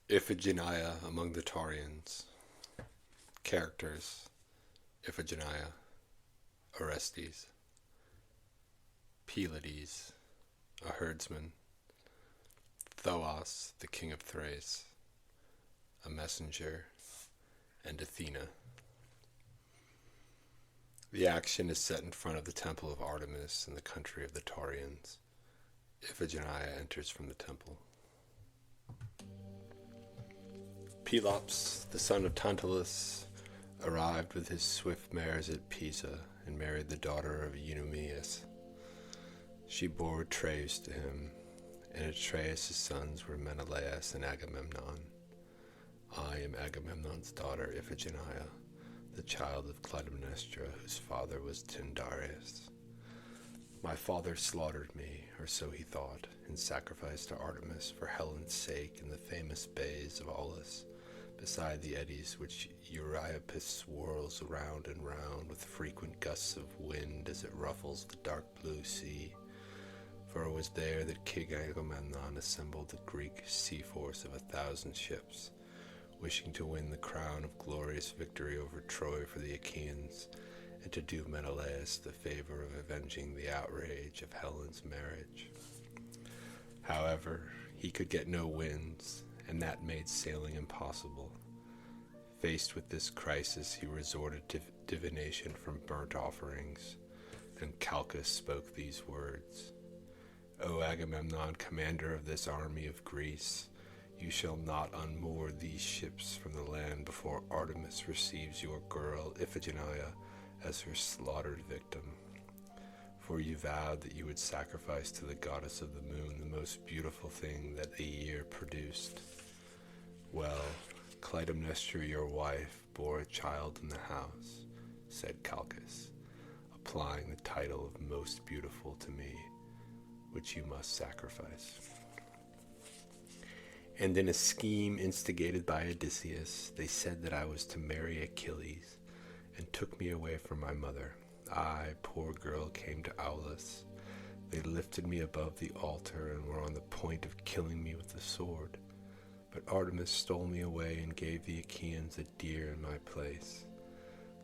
Iphigenia among the Taurians. Characters: Iphigenia, Orestes, Pylades, a herdsman, Thoas, the king of Thrace, a messenger, and Athena. The action is set in front of the temple of Artemis in the country of the Taurians. Iphigenia enters from the temple. Pelops, the son of Tantalus, arrived with his swift mares at Pisa and married the daughter of Eunomaus. She bore Atreus to him, and Atreus' sons were Menelaus and Agamemnon. I am Agamemnon's daughter Iphigenia, the child of Clytemnestra, whose father was Tyndareus. My father slaughtered me, or so he thought, in sacrifice to Artemis for Helen's sake in the famous bays of Aulis, beside the eddies which Euripides swirls round and round with frequent gusts of wind as it ruffles the dark blue sea. For it was there that King Agamemnon assembled the Greek sea force of 1,000 ships, wishing to win the crown of glorious victory over Troy for the Achaeans, and to do Menelaus the favor of avenging the outrage of Helen's marriage. However, he could get no winds, and that made sailing impossible. Faced with this crisis, he resorted to divination from burnt offerings, and Calchas spoke these words: O Agamemnon, commander of this army of Greece, you shall not unmoor these ships from the land before Artemis receives your girl Iphigenia as her slaughtered victim. For you vowed that you would sacrifice to the goddess of the moon the most beautiful thing that the year produced. Well, Clytemnestra, your wife, bore a child in the house, said Calchas, applying the title of most beautiful to me, which you must sacrifice. And in a scheme instigated by Odysseus, they said that I was to marry Achilles, and took me away from my mother. I, poor girl, came to Aulis. They lifted me above the altar and were on the point of killing me with the sword. But Artemis stole me away and gave the Achaeans a deer in my place.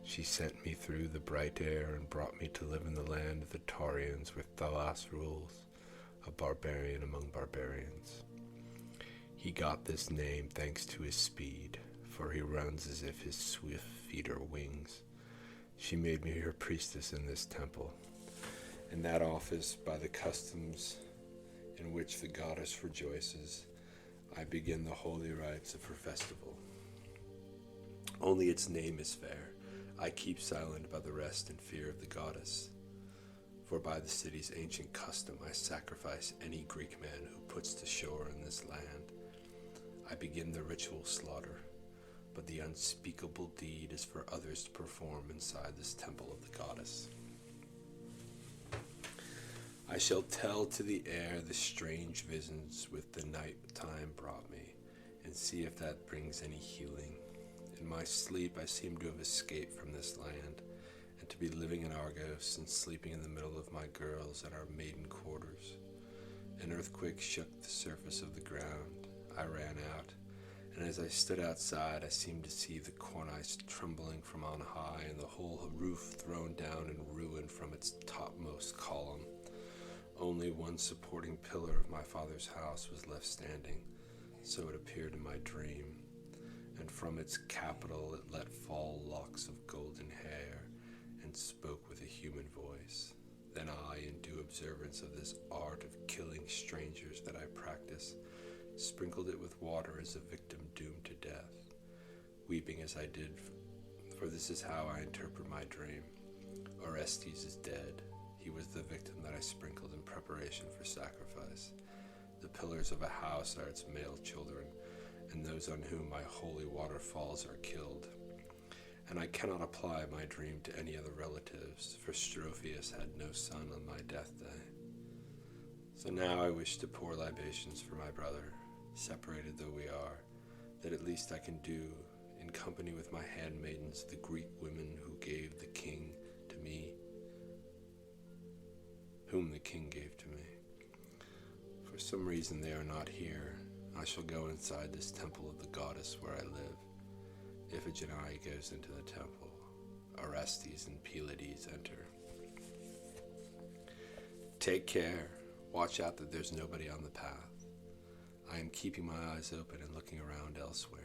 She sent me through the bright air and brought me to live in the land of the Taurians where Thoas rules, a barbarian among barbarians. He got this name thanks to his speed, for he runs as if his swift feet are wings. She made me her priestess in this temple, in that office by the customs in which the goddess rejoices. I begin the holy rites of her festival. Only its name is fair. I keep silent about the rest in fear of the goddess. For by the city's ancient custom I sacrifice any Greek man who puts to shore in this land. I begin the ritual slaughter, but the unspeakable deed is for others to perform inside this temple of the goddess. I shall tell to the air the strange visions which the night time brought me, and see if that brings any healing. In my sleep I seem to have escaped from this land, and to be living in Argos and sleeping in the middle of my girls at our maiden quarters. An earthquake shook the surface of the ground. I ran out, and as I stood outside I seemed to see the cornice trembling from on high and the whole roof thrown down in ruin from its topmost column. Only one supporting pillar of my father's house was left standing, so it appeared in my dream, and from its capital it let fall locks of golden hair and spoke with a human voice. Then I, in due observance of this art of killing strangers that I practice, sprinkled it with water as a victim doomed to death, weeping as I did, for this is how I interpret my dream. Orestes is dead. He was the victim that I sprinkled in preparation for sacrifice. The pillars of a house are its male children, and those on whom my holy water falls are killed. And I cannot apply my dream to any other relatives, for Strophius had no son on my death day. So now I wish to pour libations for my brother, separated though we are, that at least I can do, in company with my handmaidens, the Greek women who gave the king to me, whom the king gave to me. For some reason they are not here, I shall go inside this temple of the goddess where I live. Iphigenia goes into the temple. Orestes and Pylades enter. Take care. Watch out that there's nobody on the path. I am keeping my eyes open and looking around elsewhere.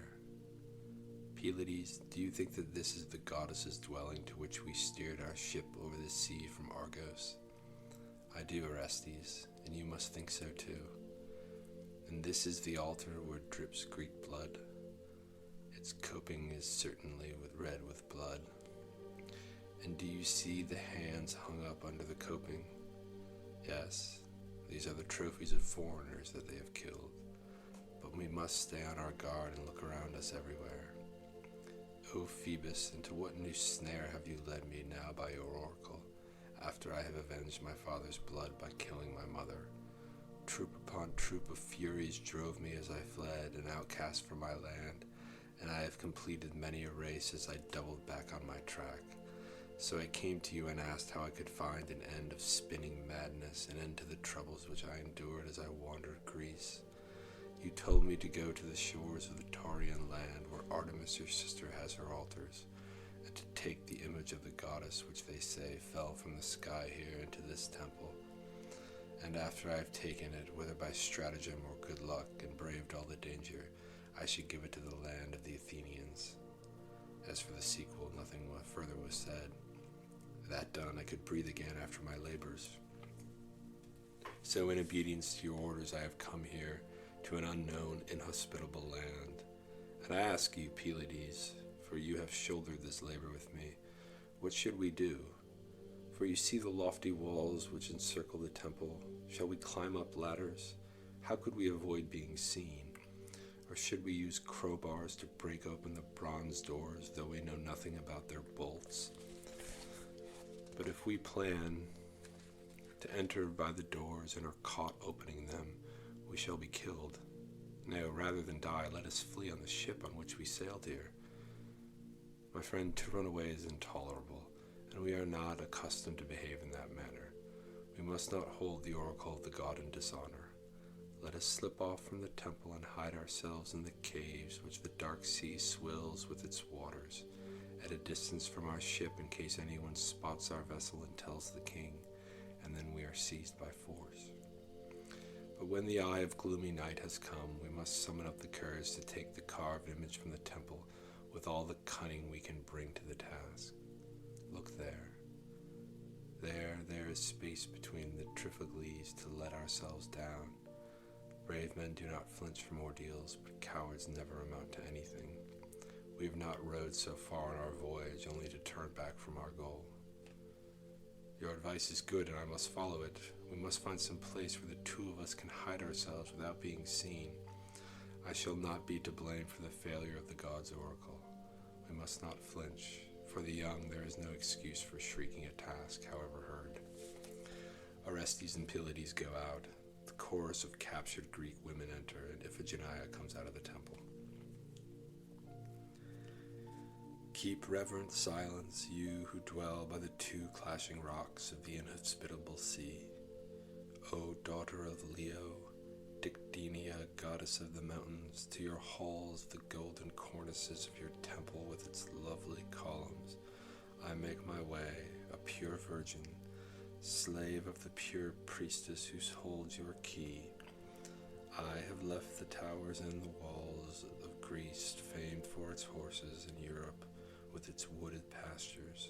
Pylades, do you think that this is the goddess's dwelling to which we steered our ship over the sea from Argos? I do, Orestes, and you must think so too. And this is the altar where drips Greek blood. Its coping is certainly red with blood. And do you see the hands hung up under the coping? Yes, these are the trophies of foreigners that they have killed. But we must stay on our guard and look around us everywhere. O Phoebus, into what new snare have you led me now by your oracle, after I have avenged my father's blood by killing my mother? Troop upon troop of furies drove me as I fled, an outcast from my land, and I have completed many a race as I doubled back on my track. So I came to you and asked how I could find an end of spinning madness, an end to the troubles which I endured as I wandered Greece. You told me to go to the shores of the Taurian land where Artemis, your sister, has her altars, and to take the image of the goddess which they say fell from the sky here into this temple. And after I have taken it, whether by stratagem or good luck, and braved all the danger, I should give it to the land of the Athenians. As for the sequel, nothing further was said. That done, I could breathe again after my labors. So in obedience to your orders, I have come here to an unknown, inhospitable land. And I ask you, Pylades, for you have shouldered this labor with me, what should we do? For you see the lofty walls which encircle the temple. Shall we climb up ladders? How could we avoid being seen? Or should we use crowbars to break open the bronze doors, though we know nothing about their bolts? But if we plan to enter by the doors and are caught opening them, we shall be killed. No, rather than die, let us flee on the ship on which we sailed here. My friend, to run away is intolerable, and we are not accustomed to behave in that manner. We must not hold the oracle of the god in dishonor. Let us slip off from the temple and hide ourselves in the caves which the dark sea swills with its waters, at a distance from our ship in case anyone spots our vessel and tells the king, and then we are seized by force. But when the eye of gloomy night has come, we must summon up the courage to take the carved image from the temple with all the cunning we can bring to the task. Look there. There is space between the Trifogles to let ourselves down. Brave men do not flinch from ordeals, but cowards never amount to anything. We have not rowed so far on our voyage only to turn back from our goal. Your advice is good, and I must follow it. We must find some place where the two of us can hide ourselves without being seen. I shall not be to blame for the failure of the god's oracle. We must not flinch. For the young, there is no excuse for shrieking a task, however heard. Orestes and Pylades go out. The chorus of captured Greek women enter, and Iphigenia comes out of the temple. Keep reverent silence, you who dwell by the two clashing rocks of the inhospitable sea. O daughter of Leo, Dictenia, goddess of the mountains, to your halls, the golden cornices of your temple with its lovely columns, I make my way, a pure virgin, slave of the pure priestess who holds your key. I have left the towers and the walls of Greece, famed for its horses, in Europe, with its wooded pastures,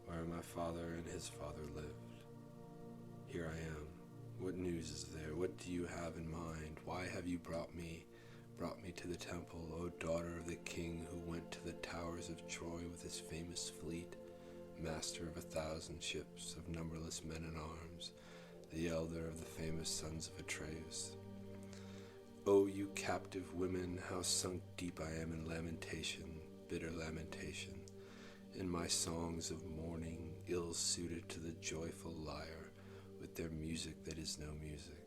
where my father and his father lived. Here I am. What news is there? What do you have in mind? Why have you brought me to the temple, O daughter of the king who went to the towers of Troy with his famous fleet, master of 1,000 ships, of numberless men in arms, the elder of the famous sons of Atreus? O you captive women, how sunk deep I am in lamentation, bitter lamentation, in my songs of mourning, ill-suited to the joyful lyre, with their music that is no music.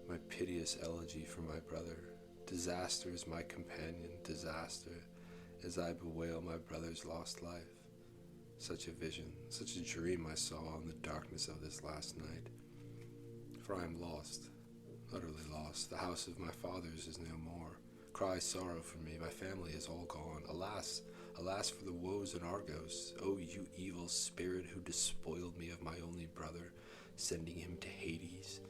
My piteous elegy for my brother, disaster is my companion, disaster, as I bewail my brother's lost life. Such a vision, such a dream I saw in the darkness of this last night. For I am lost, utterly lost. the house of my fathers is no more. Cry sorrow for me, my family is all gone. Alas, alas for the woes in Argos. O you evil spirit who despoiled me of my only brother, sending him to Hades.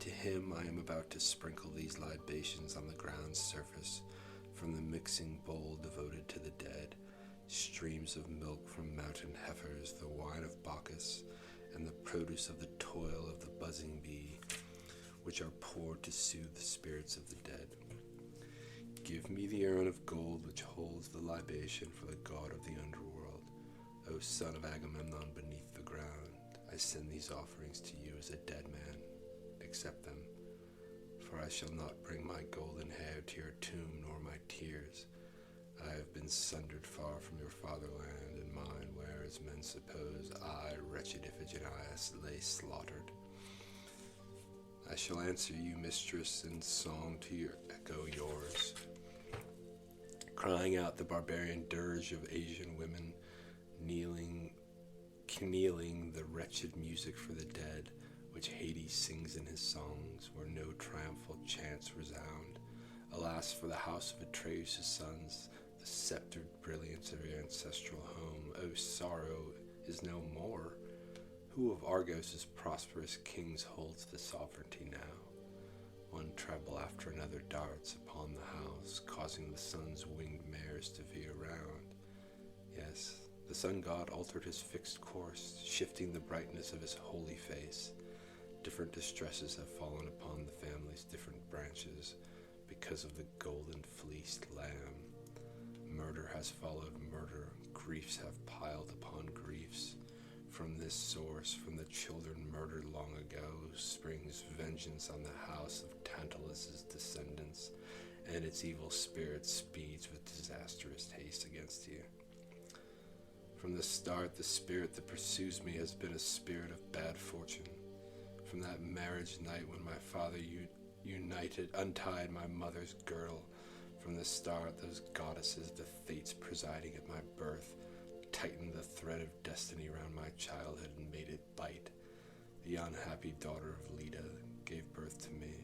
To him I am about to sprinkle these libations on the ground's surface, from the mixing bowl devoted to the dead, streams of milk from mountain heifers, the wine of Bacchus, and the produce of the toil of the buzzing bee, which are poured to soothe the spirits of the dead. Give me the urn of gold which holds the libation for the god of the underworld. O son of Agamemnon beneath the ground, I send these offerings to you as a dead man. Accept them, for I shall not bring my golden hair to your tomb nor my tears. I have been sundered far from your fatherland and mine, where, as men suppose, I, wretched Iphigenia, lay slaughtered. I shall answer you, mistress, in song to your echo yours, crying out the barbarian dirge of Asian women, kneeling the wretched music for the dead, which Hades sings in his songs, where no triumphal chants resound. Alas for the house of Atreus' sons, the sceptred brilliance of your ancestral home. O sorrow is no more. Who of Argos' prosperous kings holds the sovereignty now? One treble after another darts upon the house, causing the sun's winged mares to veer round. Yes, the sun god altered his fixed course, shifting the brightness of his holy face. Different distresses have fallen upon the family's different branches because of the golden fleeced lamb. Murder has followed murder, griefs have piled upon griefs. From this source, from the children murdered long ago, springs vengeance on the house of Tantalus' descendants, and its evil spirit speeds with disastrous haste against you. From the start, the spirit that pursues me has been a spirit of bad fortune. From that marriage night when my father untied my mother's girdle, from the start, those goddesses, the fates presiding at my birth, tightened the thread of destiny around my childhood and made it bite. The unhappy daughter of Leda gave birth to me,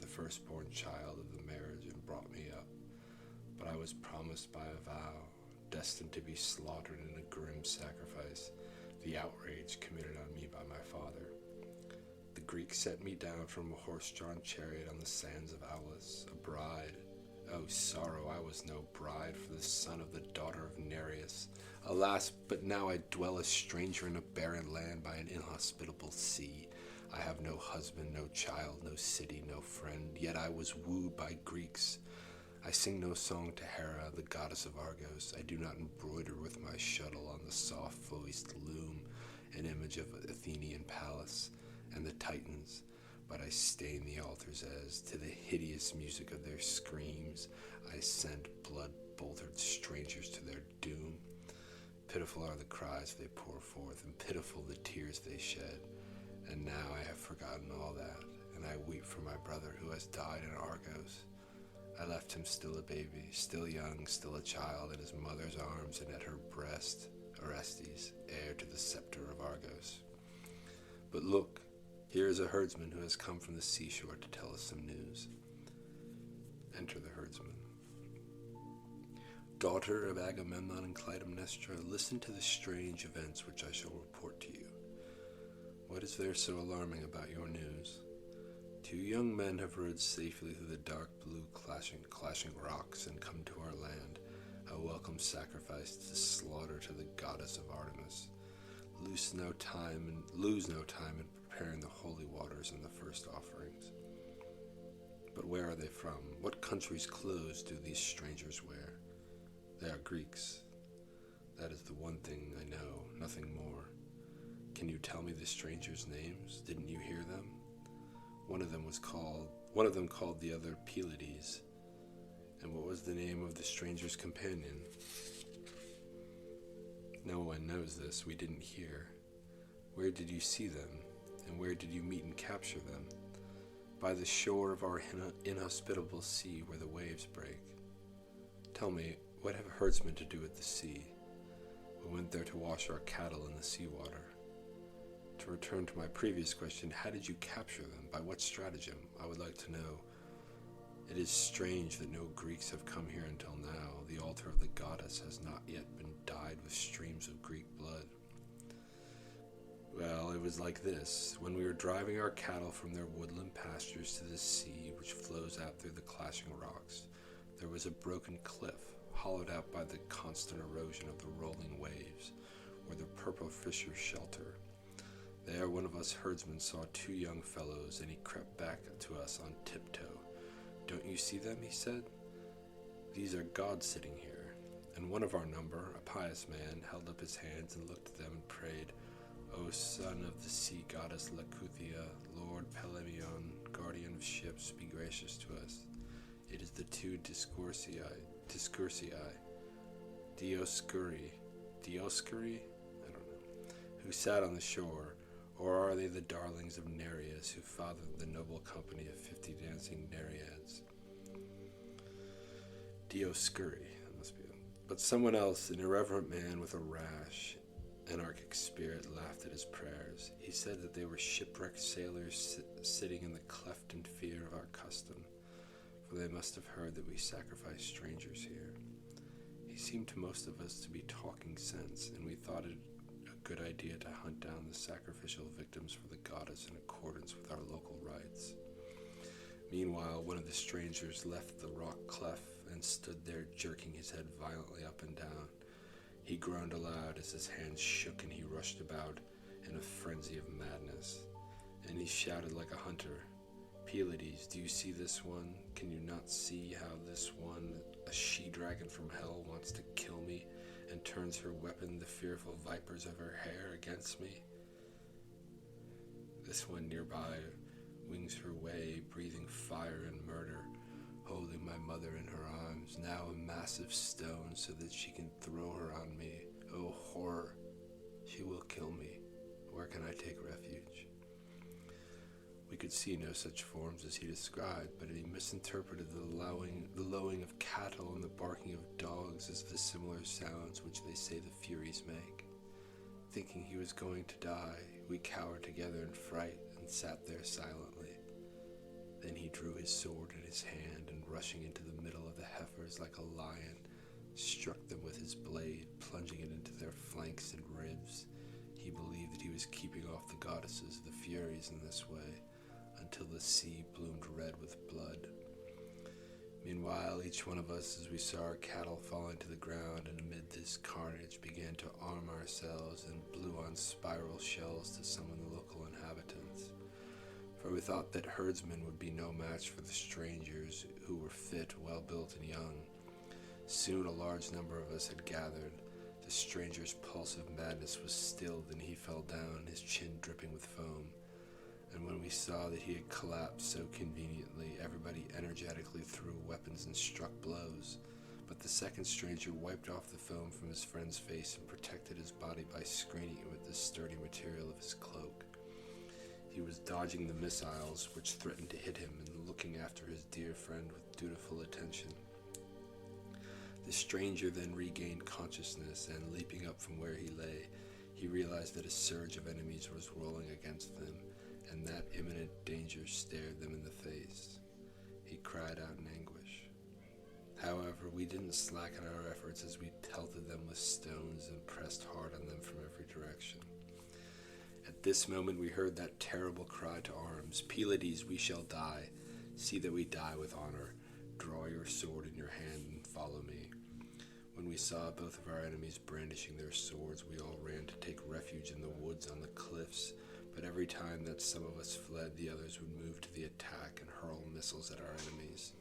the firstborn child of the marriage, and brought me up. But I was promised by a vow, destined to be slaughtered in a grim sacrifice, the outrage committed on me by my father. The Greeks set me down from a horse-drawn chariot on the sands of Aulis, a bride. Oh, sorrow, I was no bride for the son of the daughter of Nereus. Alas, but now I dwell a stranger in a barren land by an inhospitable sea. I have no husband, no child, no city, no friend, yet I was wooed by Greeks. I sing no song to Hera, the goddess of Argos. I do not embroider with my shuttle on the soft-voiced loom an image of an Athenian palace and the Titans, but I stain the altars as, to the hideous music of their screams, I send blood-boltered strangers to their doom. Pitiful are the cries they pour forth, and pitiful the tears they shed. And now I have forgotten all that, and I weep for my brother who has died in Argos. I left him still a baby, still young, still a child, in his mother's arms, and at her breast, Orestes, heir to the scepter of Argos. But look, here is a herdsman who has come from the seashore to tell us some news. Enter the herdsman. Daughter of Agamemnon and Clytemnestra, listen to the strange events which I shall report to you. What is there so alarming about your news? 2 young men have rowed safely through the dark blue clashing rocks and come to our land, a welcome sacrifice to slaughter to the goddess of Artemis. Lose no time in preparing the holy waters and the first offerings. But where are they from? What country's clothes do these strangers wear? They are Greeks. That is the one thing I know, nothing more. Can you tell me the strangers' names? Didn't you hear them? One of them called the other Pylades. And what was the name of the stranger's companion? No one knows this, we didn't hear. Where did you see them, and where did you meet and capture them? By the shore of our inhospitable sea where the waves break. Tell me, what have herdsmen to do with the sea? We went there to wash our cattle in the seawater. To return to my previous question, how did you capture them? By what stratagem? I would like to know It is strange that no Greeks have come here until now. The altar of the goddess has not yet been dyed with streams of Greek blood. Well, it was like this. When we were driving our cattle from their woodland pastures to the sea, which flows out through the clashing rocks, there was a broken cliff, hollowed out by the constant erosion of the rolling waves, where the purple fishers shelter. There one of us herdsmen saw two young fellows, and he crept back to us on tiptoe. "Don't you see them?" he said. "These are gods sitting here." And one of our number, a pious man, held up his hands and looked at them and prayed, "O son of the sea goddess Lacuthia, Lord Pelaemion, guardian of ships, be gracious to us." It is the two Dioscuri, I don't know, who sat on the shore, or are they the darlings of Nereus who fathered the noble company of 50 dancing Nereids? Dioscuri, that must be it. But someone else, an irreverent man with a rash, anarchic spirit, laughed at his prayers. He said that they were shipwrecked sailors sitting in the cleft in fear of our custom, for they must have heard that we sacrifice strangers here. He seemed to most of us to be talking sense, and we thought it a good idea to hunt down the sacrificial victims for the goddess in accordance with our local rites. Meanwhile, one of the strangers left the rock cleft and stood there jerking his head violently up and down. He groaned aloud as his hands shook, and he rushed about in a frenzy of madness. And he shouted like a hunter, "Pylades, do you see this one? Can you not see how this one, a she-dragon from hell, wants to kill me and turns her weapon, the fearful vipers of her hair, against me? This one nearby wings her way, breathing fire and murder, holding my mother in her arms, now a massive stone, so that she can throw her on me. Oh, horror! She will kill me. Where can I take refuge?" We could see no such forms as he described, but he misinterpreted the lowing of cattle and the barking of dogs as the similar sounds which they say the Furies make. Thinking he was going to die, we cowered together in fright and sat there silently. Then he drew his sword in his hand, and rushing into the middle of the heifers like a lion, struck them with his blade, plunging it into their flanks and ribs. He believed that he was keeping off the goddesses, the Furies, in this way, until the sea bloomed red with blood. Meanwhile, each one of us, as we saw our cattle falling to the ground, and amid this carnage began to arm ourselves and blew on spiral shells to summon the local inhabitants. For we thought that herdsmen would be no match for the strangers, who were fit, well-built, and young. Soon a large number of us had gathered. The stranger's pulse of madness was stilled, and he fell down, his chin dripping with foam. And when we saw that he had collapsed so conveniently, everybody energetically threw weapons and struck blows. But the second stranger wiped off the foam from his friend's face and protected his body by screening it with the sturdy material of his cloak. He was dodging the missiles which threatened to hit him and looking after his dear friend with dutiful attention. The stranger then regained consciousness, and leaping up from where he lay, he realized that a surge of enemies was rolling against them, and that imminent danger stared them in the face. He cried out in anguish. However, we didn't slacken our efforts as we pelted them with stones and pressed hard on them from every direction. At this moment we heard that terrible cry to arms, "Pylades, we shall die. See that we die with honor. Draw your sword in your hand and follow me." When we saw both of our enemies brandishing their swords, we all ran to take refuge in the woods on the cliffs, but every time that some of us fled, the others would move to the attack and hurl missiles at our enemies.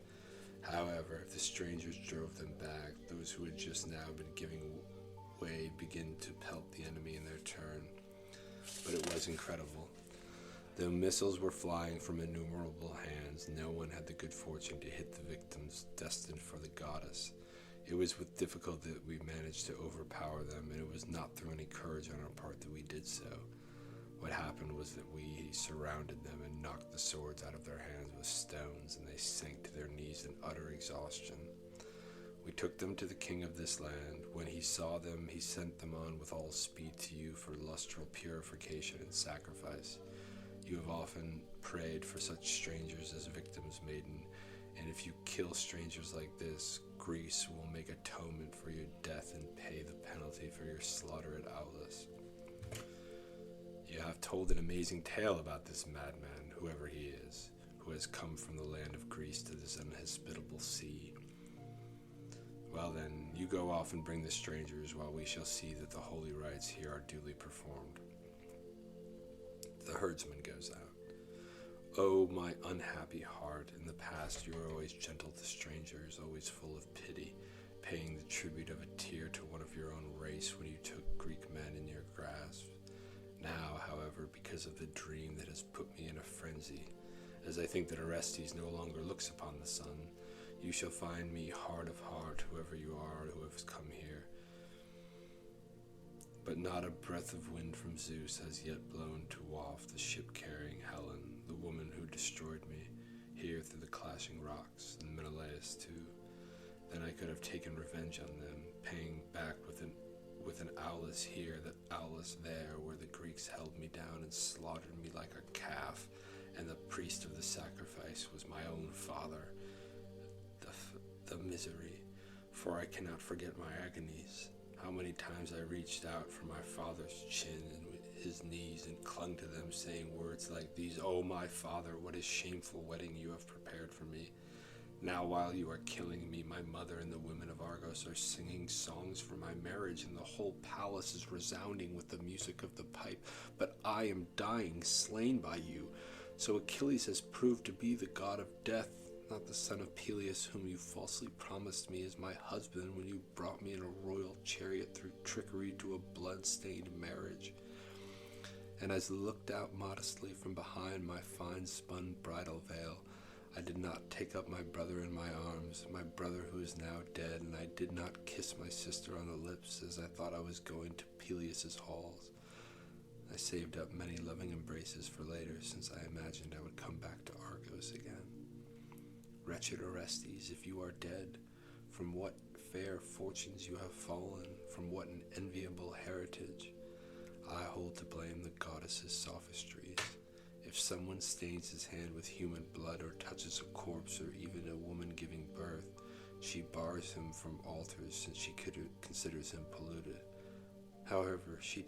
However, if the strangers drove them back, those who had just now been giving way began to pelt the enemy in their turn. But it was incredible. Though missiles were flying from innumerable hands, no one had the good fortune to hit the victims destined for the goddess. It was with difficulty that we managed to overpower them, and it was not through any courage on our part that we did so. What happened was that we surrounded them and knocked the swords out of their hands with stones, and they sank to their knees in utter exhaustion. We took them to the king of this land. When he saw them, he sent them on with all speed to you for lustral purification and sacrifice. You have often prayed for such strangers as victims, maiden, and if you kill strangers like this, Greece will make atonement for your death and pay the penalty for your slaughter at Aulis. You have told an amazing tale about this madman, whoever he is, who has come from the land of Greece to this inhospitable sea. Well then, you go off and bring the strangers, while we shall see that the holy rites here are duly performed. The herdsman goes out. Oh, my unhappy heart, in the past you were always gentle to strangers, always full of pity, paying the tribute of a tear to one of your own race when you took Greek men in your grasp. Now, however, because of the dream that has put me in a frenzy, as I think that Orestes no longer looks upon the sun, you shall find me hard of heart, whoever you are who has come here. But not a breath of wind from Zeus has yet blown to waft the ship carrying Helen, the woman who destroyed me, here through the clashing rocks, and Menelaus too. Then I could have taken revenge on them, paying back with an Aulis here, that Aulis there, where the Greeks held me down and slaughtered me like a calf, and the priest of the sacrifice was my own father. The misery, for I cannot forget my agonies. How many times I reached out for my father's chin and his knees and clung to them, saying words like these, "Oh, my father, what a shameful wedding you have prepared for me. Now while you are killing me, my mother and the women of Argos are singing songs for my marriage, and the whole palace is resounding with the music of the pipe. But I am dying, slain by you. So Achilles has proved to be the god of death, not the son of Peleus, whom you falsely promised me as my husband when you brought me in a royal chariot through trickery to a blood-stained marriage." And as I looked out modestly from behind my fine-spun bridal veil, I did not take up my brother in my arms, my brother who is now dead, and I did not kiss my sister on the lips as I thought I was going to Peleus's halls. I saved up many loving embraces for later, since I imagined I would come back to Argos again. Wretched Orestes, if you are dead, from what fair fortunes you have fallen, from what an enviable heritage. I hold to blame the goddess's sophistries. If someone stains his hand with human blood or touches a corpse or even a woman giving birth, she bars him from altars since she considers him polluted. However, she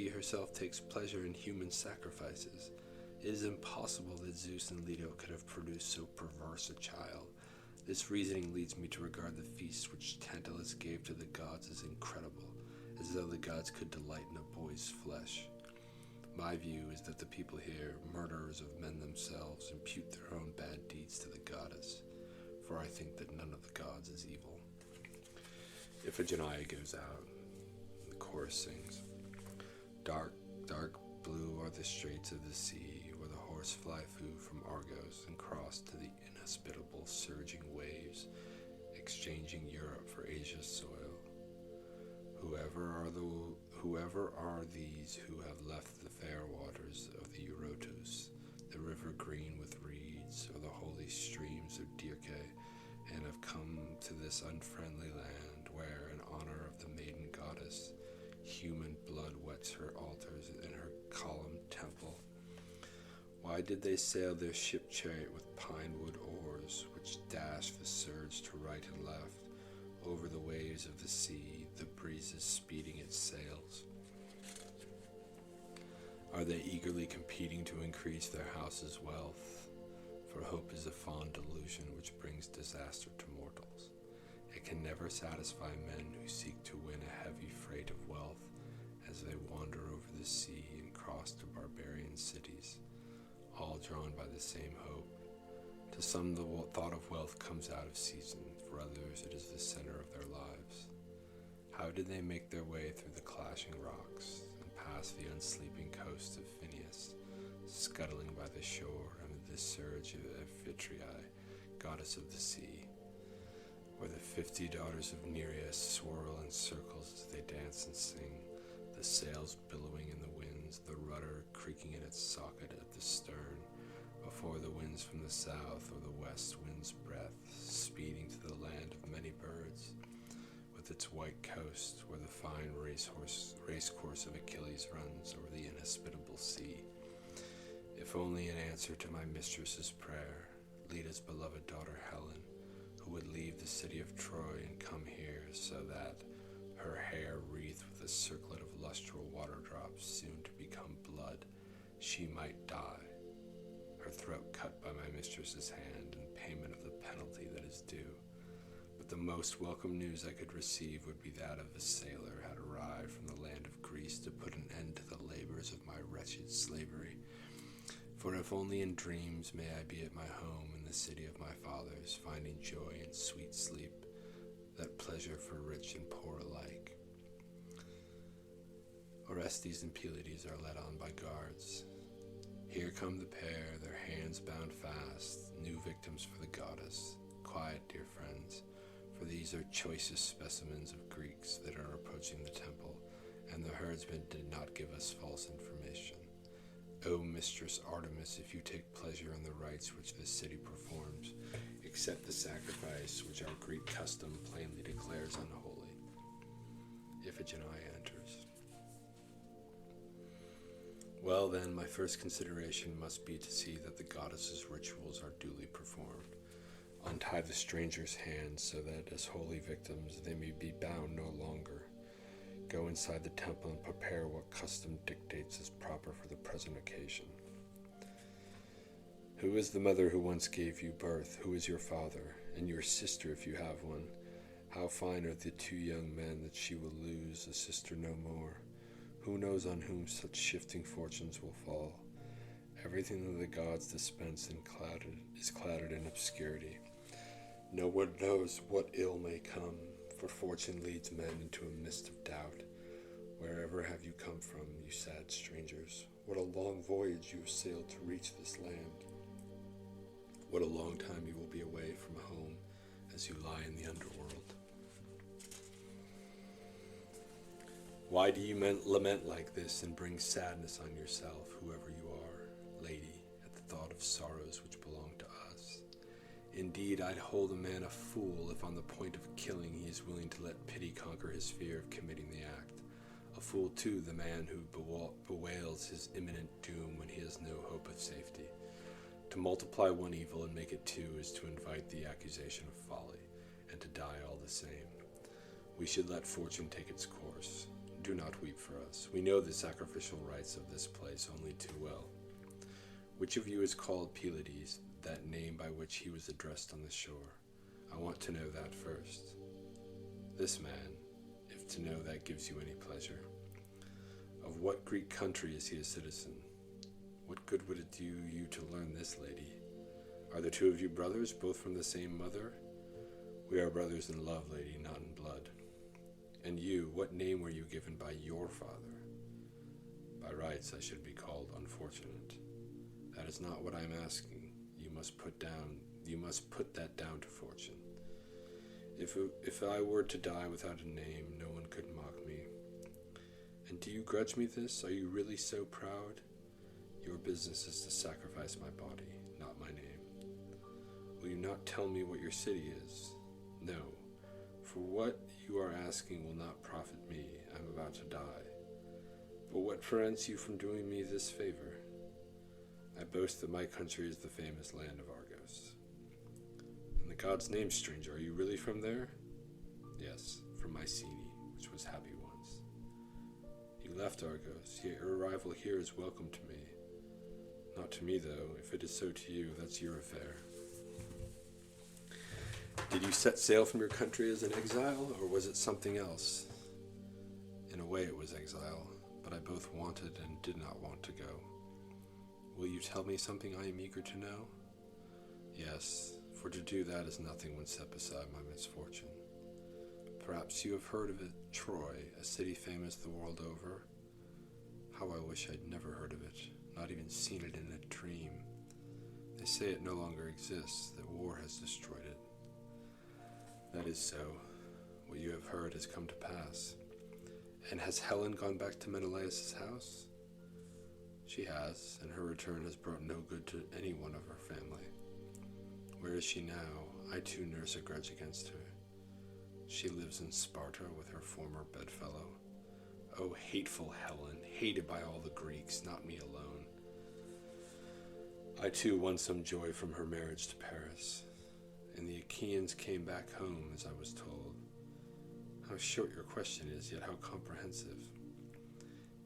herself takes pleasure in human sacrifices. It is impossible that Zeus and Leto could have produced so perverse a child. This reasoning leads me to regard the feast which Tantalus gave to the gods as incredible, as though the gods could delight in a boy's flesh. My view is that the people here, murderers of men themselves, impute their own bad deeds to the goddess, for I think that none of the gods is evil. Iphigenia goes out. The chorus sings, "Dark, dark blue are the straits of the sea, where the horsefly flew from Argos and crossed to the inhospitable surging waves, exchanging Europe for Asia's soil. Whoever are these who have left the fair waters of the Euripides, the river green with reeds, or the holy streams of Dirce, and have come to this unfriendly land, where, in honor of the maiden goddess, human blood wets her altars and her columned temple. Why did they sail their ship chariot with pine wood oars, which dash the surge to right and left, over the waves of the sea, the breezes speeding its sails? Are they eagerly competing to increase their house's wealth? For hope is a fond delusion which brings disaster to mortals. It can never satisfy men who seek to win a heavy freight of wealth as they wander over the sea and cross to barbarian cities, all drawn by the same hope. To some, the thought of wealth comes out of season. For others, it is the center of their lives. How did they make their way through the clashing rocks and past the unsleeping coast of Phineus, scuttling by the shore amid the surge of Iphigenia, goddess of the sea, where the 50 daughters of Nereus swirl in circles as they dance and sing, the sails billowing in the winds, the rudder creaking in its socket at the stern, before the winds from the south or the west wind's breath, speeding to the land of many birds, with its white coast, where the fine racecourse of Achilles runs over the inhospitable sea. If only in answer to my mistress's prayer, lead his beloved daughter Helen, who would leave the city of Troy and come here so that, her hair wreathed with a circlet of lustral water drops soon to become blood, she might die, her throat cut by my mistress's hand in payment of the penalty that is due. But the most welcome news I could receive would be that of a sailor had arrived from the land of Greece to put an end to the labors of my wretched slavery. For if only in dreams may I be at my home in the city of my fathers, finding joy in sweet sleep, that pleasure for rich and poor alike. Orestes and Pylades are led on by guards. Here come the pair, their hands bound fast, new victims for the goddess. Quiet, dear friends, for these are choicest specimens of Greeks that are approaching the temple, and the herdsman did not give us false information. O Mistress Artemis, if you take pleasure in the rites which this city performs, accept the sacrifice which our Greek custom plainly declares unholy. Iphigenia enters. Well then, my first consideration must be to see that the goddess's rituals are duly performed. Untie the stranger's hands so that, as holy victims, they may be bound no longer. Go inside the temple and prepare what custom dictates is proper for the present occasion. Who is the mother who once gave you birth? Who is your father? And your sister, if you have one? How fine are the two young men that she will lose, a sister no more? Who knows on whom such shifting fortunes will fall? Everything that the gods dispense is clouded in obscurity. No one knows what ill may come, for fortune leads men into a mist of doubt. Wherever have you come from, you sad strangers? What a long voyage you have sailed to reach this land. What a long time you will be away from home as you lie in the underworld. Why do you lament like this and bring sadness on yourself, whoever you are, lady, at the thought of sorrows which belong to us? Indeed, I'd hold a man a fool if on the point of killing he is willing to let pity conquer his fear of committing the act. A fool, too, the man who bewails his imminent doom when he has no hope of safety. To multiply one evil and make it two is to invite the accusation of folly, and to die all the same. We should let fortune take its course. Do not weep for us. We know the sacrificial rites of this place only too well. Which of you is called Pylades, that name by which he was addressed on the shore? I want to know that first. This man, if to know that gives you any pleasure. Of what Greek country is he a citizen? What good would it do you to learn this, lady? Are the two of you brothers, both from the same mother? We are brothers in love, lady, not in blood. And you, what name were you given by your father? By rights I should be called unfortunate. That is not what I am asking. You must put that down to fortune. If I were to die without a name, no one could mock me. And do you grudge me this? Are you really so proud? Your business is to sacrifice my body, not my name. Will you not tell me what your city is? No, for what you are asking will not profit me. I am about to die. But what prevents you from doing me this favor? I boast that my country is the famous land of Argos. In the god's name, stranger, are you really from there? Yes, from Mycenae, which was happy once. You left Argos, yet your arrival here is welcome to me. Not to me, though. If it is so to you, that's your affair. Did you set sail from your country as an exile, or was it something else? In a way it was exile, but I both wanted and did not want to go. Will you tell me something I am eager to know? Yes, for to do that is nothing when set beside my misfortune. Perhaps you have heard of it, Troy, a city famous the world over? How I wish I'd never heard of it, not even seen it in a dream. They say it no longer exists, that war has destroyed it. That is so. What you have heard has come to pass. And has Helen gone back to Menelaus' house? She has, and her return has brought no good to any one of her family. Where is she now? I too nurse a grudge against her. She lives in Sparta with her former bedfellow. Oh, hateful Helen, hated by all the Greeks, not me alone. I too won some joy from her marriage to Paris, and the Achaeans came back home as I was told. How short your question is, yet how comprehensive.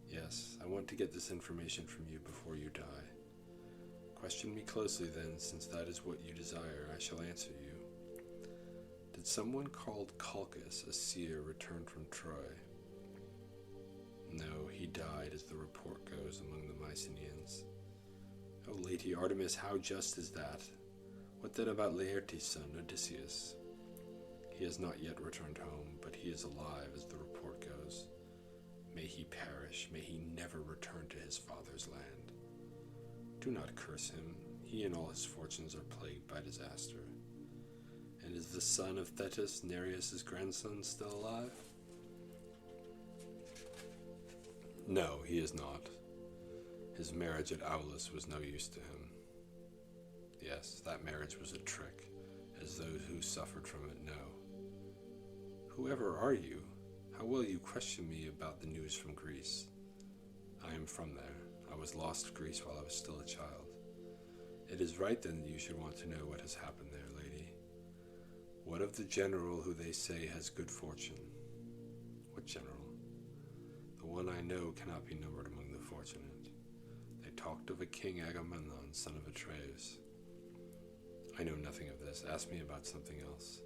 Yes, I want to get this information from you before you die. Question me closely then, since that is what you desire, I shall answer you. Did someone called Calchas, a seer, return from Troy? No, he died, as the report goes among the Mycenaeans. O Lady Artemis, how just is that? What then about Laertes' son, Odysseus? He has not yet returned home, but he is alive, as the report goes. May he perish, may he never return to his father's land. Do not curse him, he and all his fortunes are plagued by disaster. And is the son of Thetis, Nereus' grandson, still alive? No, he is not. His marriage at Aulis was no use to him. Yes, that marriage was a trick, as those who suffered from it know. Whoever are you? How will you question me about the news from Greece? I am from there. I was lost to Greece while I was still a child. It is right then that you should want to know what has happened there, lady. What of the general who they say has good fortune? What general? The one I know cannot be numbered among the fortunate. They talked of a king Agamemnon, son of Atreus. I know nothing of this. Ask me about something else.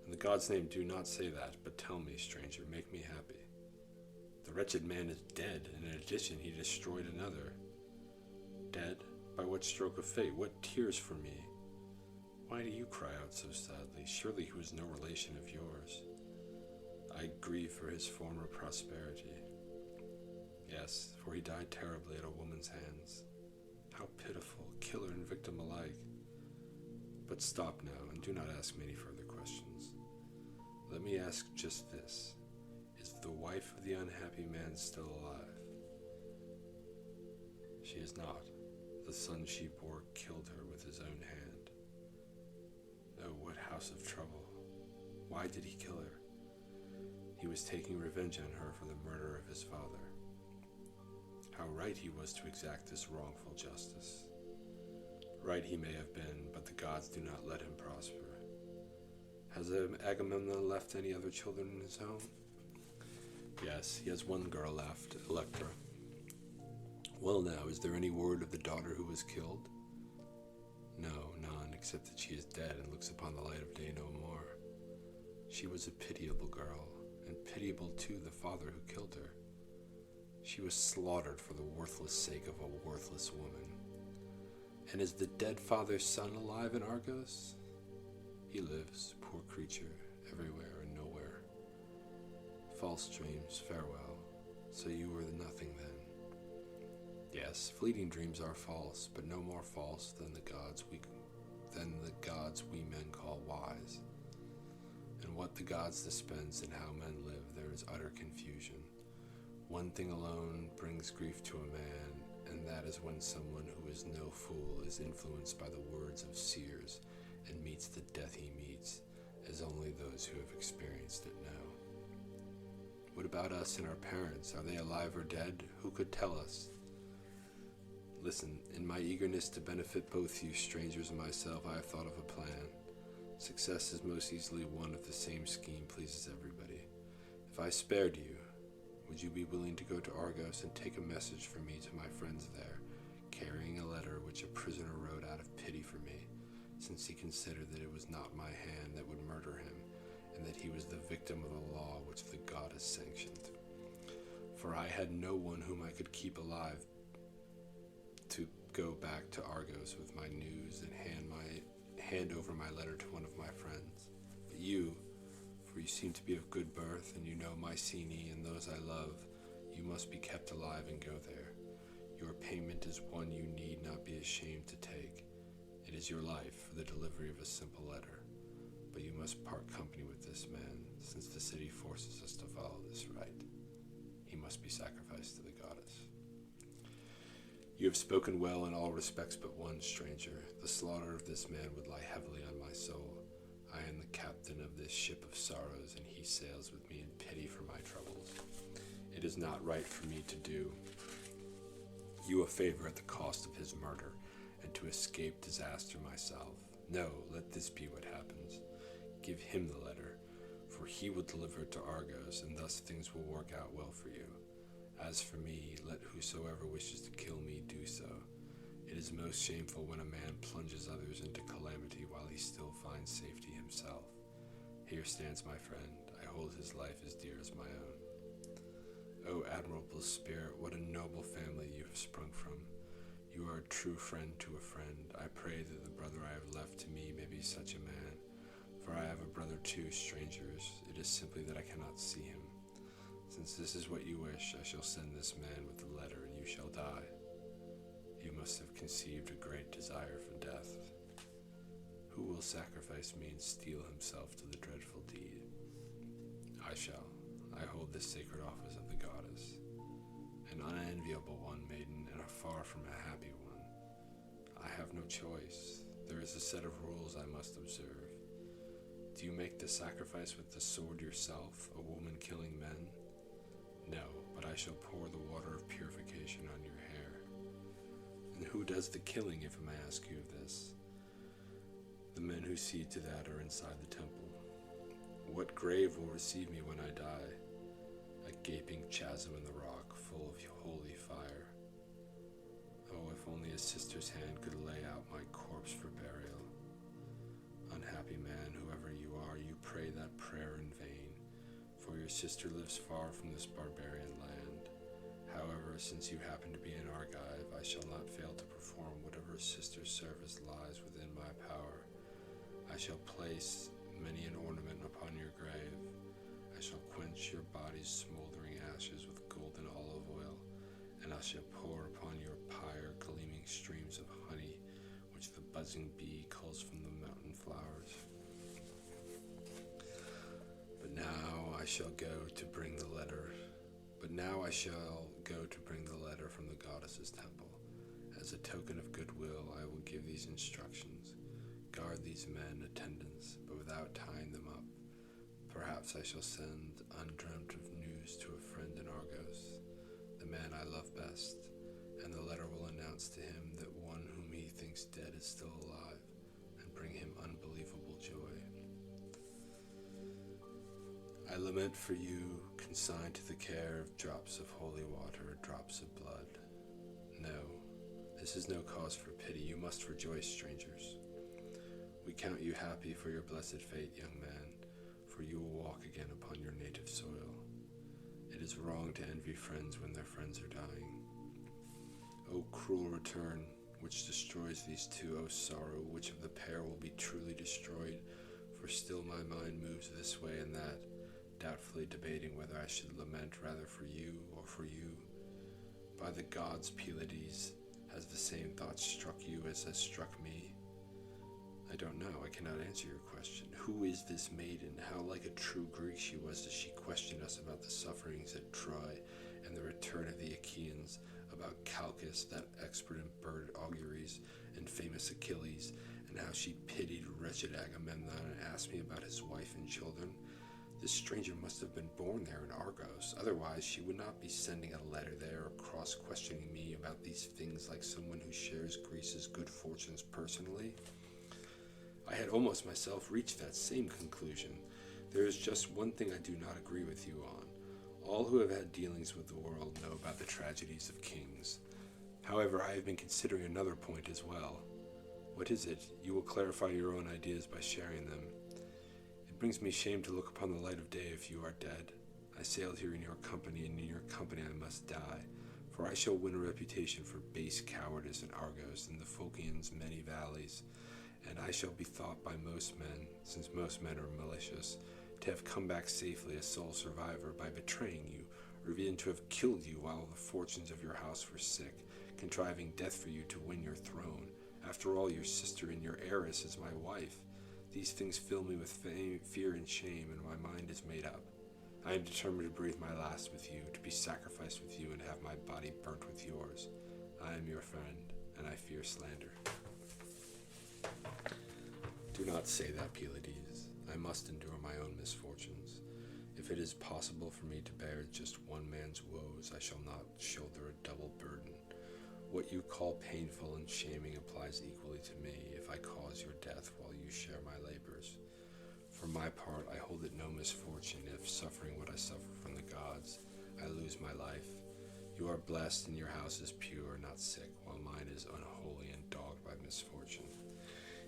In the god's name, do not say that, but tell me, stranger, make me happy. The wretched man is dead, and in addition he destroyed another. Dead? By what stroke of fate? What tears for me? Why do you cry out so sadly? Surely he was no relation of yours. I grieve for his former prosperity. Yes, for he died terribly at a woman's hands. How pitiful, killer and victim alike. But stop now, and do not ask me any further questions. Let me ask just this. Is the wife of the unhappy man still alive? She is not. The son she bore killed her with his own hand. Oh, what house of trouble. Why did he kill her? He was taking revenge on her for the murder of his father. How right he was to exact this wrongful justice. Right he may have been, but the gods do not let him prosper. Has Agamemnon left any other children in his home? Yes, he has one girl left, Electra. Well now, is there any word of the daughter who was killed? No, none, except that she is dead and looks upon the light of day no more. She was a pitiable girl, and pitiable too the father who killed her. She was slaughtered for the worthless sake of a worthless woman. And is the dead father's son alive in Argos? He lives, poor creature, everywhere and nowhere. False dreams, farewell. So you were nothing then. Yes, fleeting dreams are false, but no more false than the gods we men call wise. And what the gods dispense and how men live, there is utter confusion. One thing alone brings grief to a man, and that is when someone who is no fool is influenced by the words of seers and meets the death he meets, as only those who have experienced it know. What about us and our parents? Are they alive or dead? Who could tell us? Listen, in my eagerness to benefit both you strangers and myself, I have thought of a plan. Success is most easily won if the same scheme pleases everybody. If I spared you, would you be willing to go to Argos and take a message from me to my friends there, carrying a letter which a prisoner wrote out of pity for me, since he considered that it was not my hand that would murder him, and that he was the victim of the law which the goddess sanctioned? For I had no one whom I could keep alive to go back to Argos with my news and hand over my letter to one of my friends. But you, for you seem to be of good birth, and you know Mycenae and those I love, you must be kept alive and go there. Your payment is one you need not be ashamed to take. It is your life for the delivery of a simple letter. But you must part company with this man, since the city forces us to follow this rite. He must be sacrificed to the goddess. You have spoken well in all respects but one, stranger. The slaughter of this man would lie heavily on my soul. I am the captain of this ship of sorrows, and he sails with me in pity for my troubles. It is not right for me to do you a favor at the cost of his murder, and to escape disaster myself. No, let this be what happens. Give him the letter, for he will deliver it to Argos, and thus things will work out well for you. As for me, let whosoever wishes to kill me do so. It is most shameful when a man plunges others into calamity while he still finds safety himself. Here stands my friend. I hold his life as dear as my own. O admirable spirit, what a noble family you have sprung from. You are a true friend to a friend. I pray that the brother I have left to me may be such a man. For I have a brother too, strangers. It is simply that I cannot see him. Since this is what you wish, I shall send this man with the letter, and you shall die. You must have conceived a great desire for death. Who will sacrifice me and steel himself to the dreadful deed? I shall. I hold this sacred office of the goddess. An unenviable one, maiden, and a far from a happy one. I have no choice. There is a set of rules I must observe. Do you make the sacrifice with the sword yourself, a woman killing men? No, but I shall pour the water of purification on your hair. And who does the killing, if I may ask you of this? The men who see to that are inside the temple. What grave will receive me when I die? A gaping chasm in the rock, full of holy fire. Oh, if only a sister's hand could lay out my corpse for burial. Unhappy man, whoever you are, you pray that prayer in vain, for your sister lives far from this barbarian land. However, since you happen to be an Argive, I shall not fail to perform whatever sister's service lies within my power. I shall place many an ornament upon your grave. I shall quench your body's smoldering ashes with golden olive oil, and I shall pour upon your pyre gleaming streams of honey, which the buzzing bee culls from the mountain flowers. But now I shall go to bring the letter from the goddess's temple. As a token of goodwill, I will give these instructions. Guard these men attendants, but without tying them up. Perhaps I shall send undreamt of news to a friend in Argos, the man I love best, and the letter will announce to him that one whom he thinks dead is still alive, and bring him unbelievable joy. I lament for you, consigned to the care of drops of holy water, drops of blood. No, this is no cause for pity. You must rejoice, strangers. We count you happy for your blessed fate, young man, for you will walk again upon your native soil. It is wrong to envy friends when their friends are dying. O cruel return, which destroys these two, O sorrow, which of the pair will be truly destroyed? For still my mind moves this way and that, doubtfully debating whether I should lament rather for you or for you. By the gods, Pylades, has the same thought struck you as has struck me? I don't know. I cannot answer your question. Who is this maiden? How like a true Greek she was as she questioned us about the sufferings at Troy and the return of the Achaeans, about Calchas, that expert in bird auguries, and famous Achilles, and how she pitied wretched Agamemnon and asked me about his wife and children. This stranger must have been born there in Argos. Otherwise, she would not be sending a letter there or cross-questioning me about these things like someone who shares Greece's good fortunes personally. I had almost myself reached that same conclusion. There is just one thing I do not agree with you on. All who have had dealings with the world know about the tragedies of kings. However, I have been considering another point as well. What is it? You will clarify your own ideas by sharing them. It brings me shame to look upon the light of day if you are dead. I sailed here in your company, and in your company I must die, for I shall win a reputation for base cowardice in Argos and the Phocians' many valleys, and I shall be thought by most men, since most men are malicious, to have come back safely a sole survivor by betraying you, or even to have killed you while the fortunes of your house were sick, contriving death for you to win your throne. After all, your sister and your heiress is my wife. These things fill me with fear and shame, and my mind is made up. I am determined to breathe my last with you, to be sacrificed with you, and have my body burnt with yours. I am your friend, and I fear slander. Do not say that, Pylades. I must endure my own misfortunes. If it is possible for me to bear just one man's woes, I shall not shoulder a double burden. What you call painful and shaming applies equally to me if I cause your death while you share my labors. For my part, I hold it no misfortune if, suffering what I suffer from the gods, I lose my life. You are blessed and your house is pure, not sick, while mine is unholy and dogged by misfortune.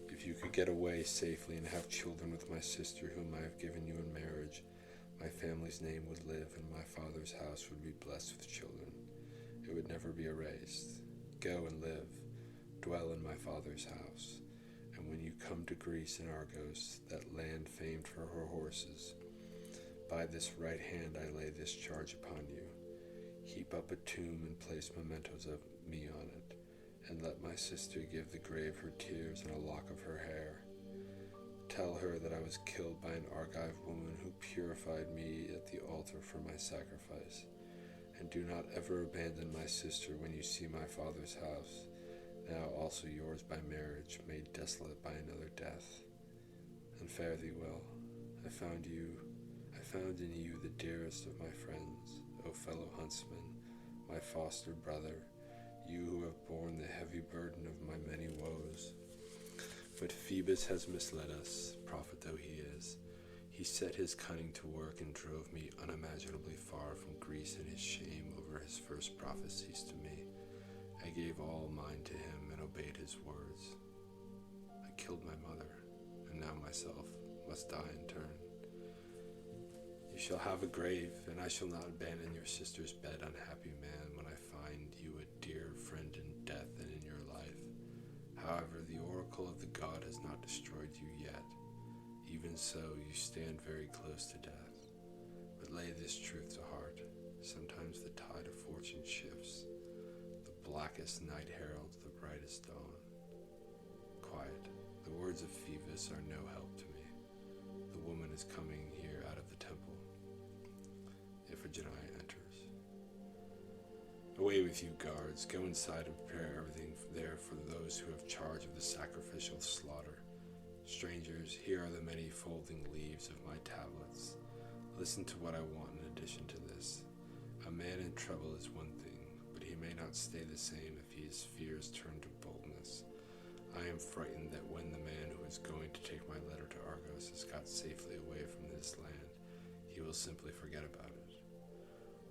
If you could get away safely and have children with my sister whom I have given you in marriage, my family's name would live and my father's house would be blessed with children. It would never be erased. Go and live, dwell in my father's house, and when you come to Greece and Argos, that land famed for her horses, by this right hand I lay this charge upon you. Heap up a tomb and place mementos of me on it, and let my sister give the grave her tears and a lock of her hair. Tell her that I was killed by an Argive woman who purified me at the altar for my sacrifice. And do not ever abandon my sister when you see my father's house, now also yours by marriage, made desolate by another death. And fare thee well. I found in you the dearest of my friends, O fellow huntsman, my foster brother, you who have borne the heavy burden of my many woes. But Phoebus has misled us, prophet though he is. He set his cunning to work and drove me unimaginably far from Greece in his shame over his first prophecies to me. I gave all mine to him and obeyed his words. I killed my mother, and now myself must die in turn. You shall have a grave, and I shall not abandon your sister's bed, unhappy man, when I find you a dear friend in death and in your life. However, the oracle of the god has not destroyed you yet. Even so, you stand very close to death. But lay this truth to heart. Sometimes the tide of fortune shifts. The blackest night heralds the brightest dawn. Quiet. The words of Phoebus are no help to me. The woman is coming here out of the temple. Iphigenia enters. Away with you, guards. Go inside and prepare everything there for those who have charge of the sacrificial slaughter. Strangers, here are the many folding leaves of my tablets. Listen to what I want in addition to this. A man in trouble is one thing, but he may not stay the same if his fears turn to boldness. I am frightened that when the man who is going to take my letter to Argos has got safely away from this land, he will simply forget about it.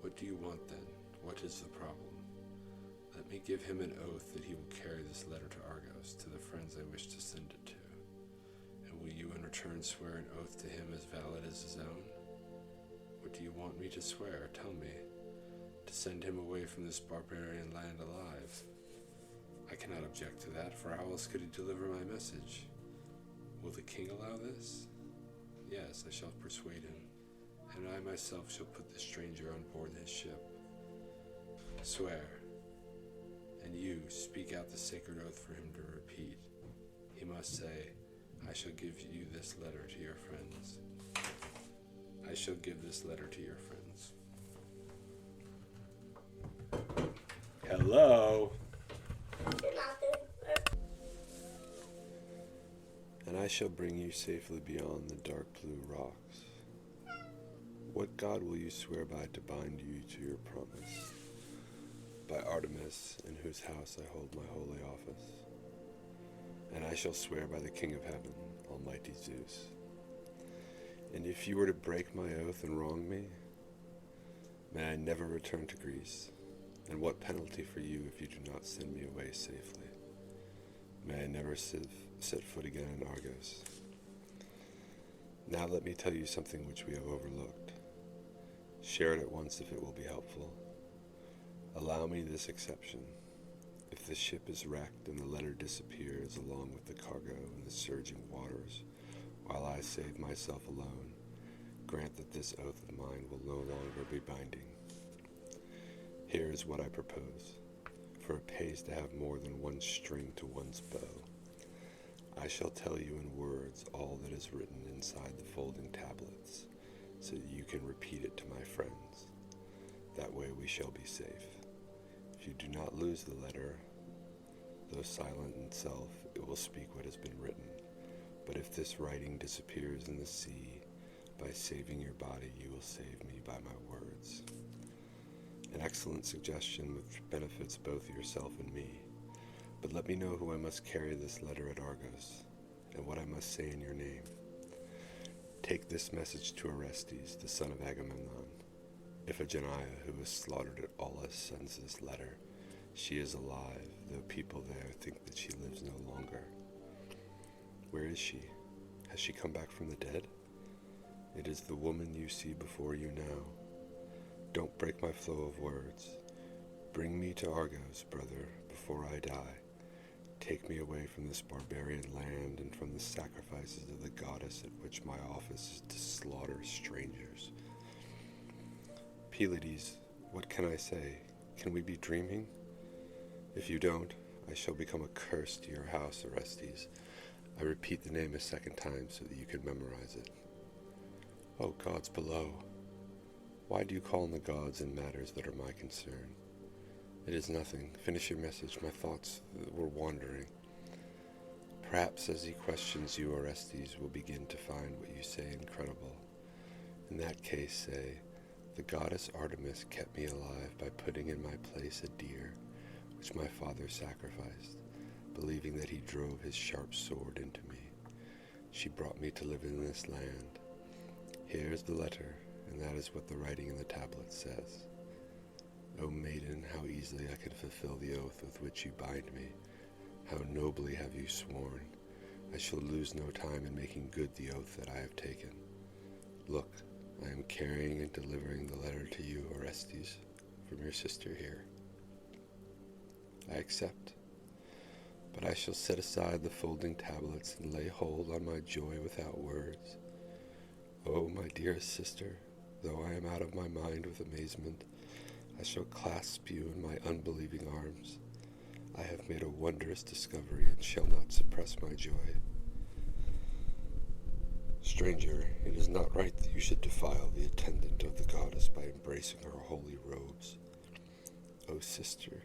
What do you want then? What is the problem? Let me give him an oath that he will carry this letter to Argos, to the friends I wish to send it to. Will you in return swear an oath to him as valid as his own? What do you want me to swear? Tell me. To send him away from this barbarian land alive. I cannot object to that, for how else could he deliver my message? Will the king allow this? Yes, I shall persuade him, and I myself shall put the stranger on board his ship. Swear, and you speak out the sacred oath for him to repeat. He must say, I shall give you this letter to your friends. I shall give this letter to your friends. Hello? And I shall bring you safely beyond the dark blue rocks. What god will you swear by to bind you to your promise? By Artemis, in whose house I hold my holy office. And I shall swear by the King of Heaven, Almighty Zeus. And if you were to break my oath and wrong me, may I never return to Greece. And what penalty for you if you do not send me away safely? May I never set foot again in Argos. Now let me tell you something which we have overlooked. Share it at once if it will be helpful. Allow me this exception. If the ship is wrecked and the letter disappears along with the cargo in the surging waters, while I save myself alone, grant that this oath of mine will no longer be binding. Here is what I propose, for it pays to have more than one string to one's bow. I shall tell you in words all that is written inside the folding tablets, so that you can repeat it to my friends. That way we shall be safe. If you do not lose the letter, though silent in self, it will speak what has been written. But if this writing disappears in the sea, by saving your body you will save me by my words. An excellent suggestion which benefits both yourself and me. But let me know who I must carry this letter at Argos, and what I must say in your name. Take this message to Orestes, the son of Agamemnon. Iphigenia, who was slaughtered at Aulis, sends this letter. She is alive, though people there think that she lives no longer. Where is she? Has she come back from the dead? It is the woman you see before you now. Don't break my flow of words. Bring me to Argos, brother, before I die. Take me away from this barbarian land and from the sacrifices of the goddess at which my office is to slaughter strangers. Pylades, what can I say? Can we be dreaming? If you don't, I shall become a curse to your house, Orestes. I repeat the name a second time so that you can memorize it. O gods below, why do you call on the gods in matters that are my concern? It is nothing. Finish your message. My thoughts were wandering. Perhaps as he questions you, Orestes will begin to find what you say incredible. In that case, say, the goddess Artemis kept me alive by putting in my place a deer, which my father sacrificed, believing that he drove his sharp sword into me. She brought me to live in this land. Here is the letter, and that is what the writing in the tablet says. O maiden, how easily I can fulfill the oath with which you bind me. How nobly have you sworn. I shall lose no time in making good the oath that I have taken. Look, I am carrying and delivering the letter to you, Orestes, from your sister here. I accept, but I shall set aside the folding tablets and lay hold on my joy without words. O my dearest sister, though I am out of my mind with amazement, I shall clasp you in my unbelieving arms. I have made a wondrous discovery and shall not suppress my joy. Stranger, it is not right that you should defile the attendant of the goddess by embracing her holy robes. O sister,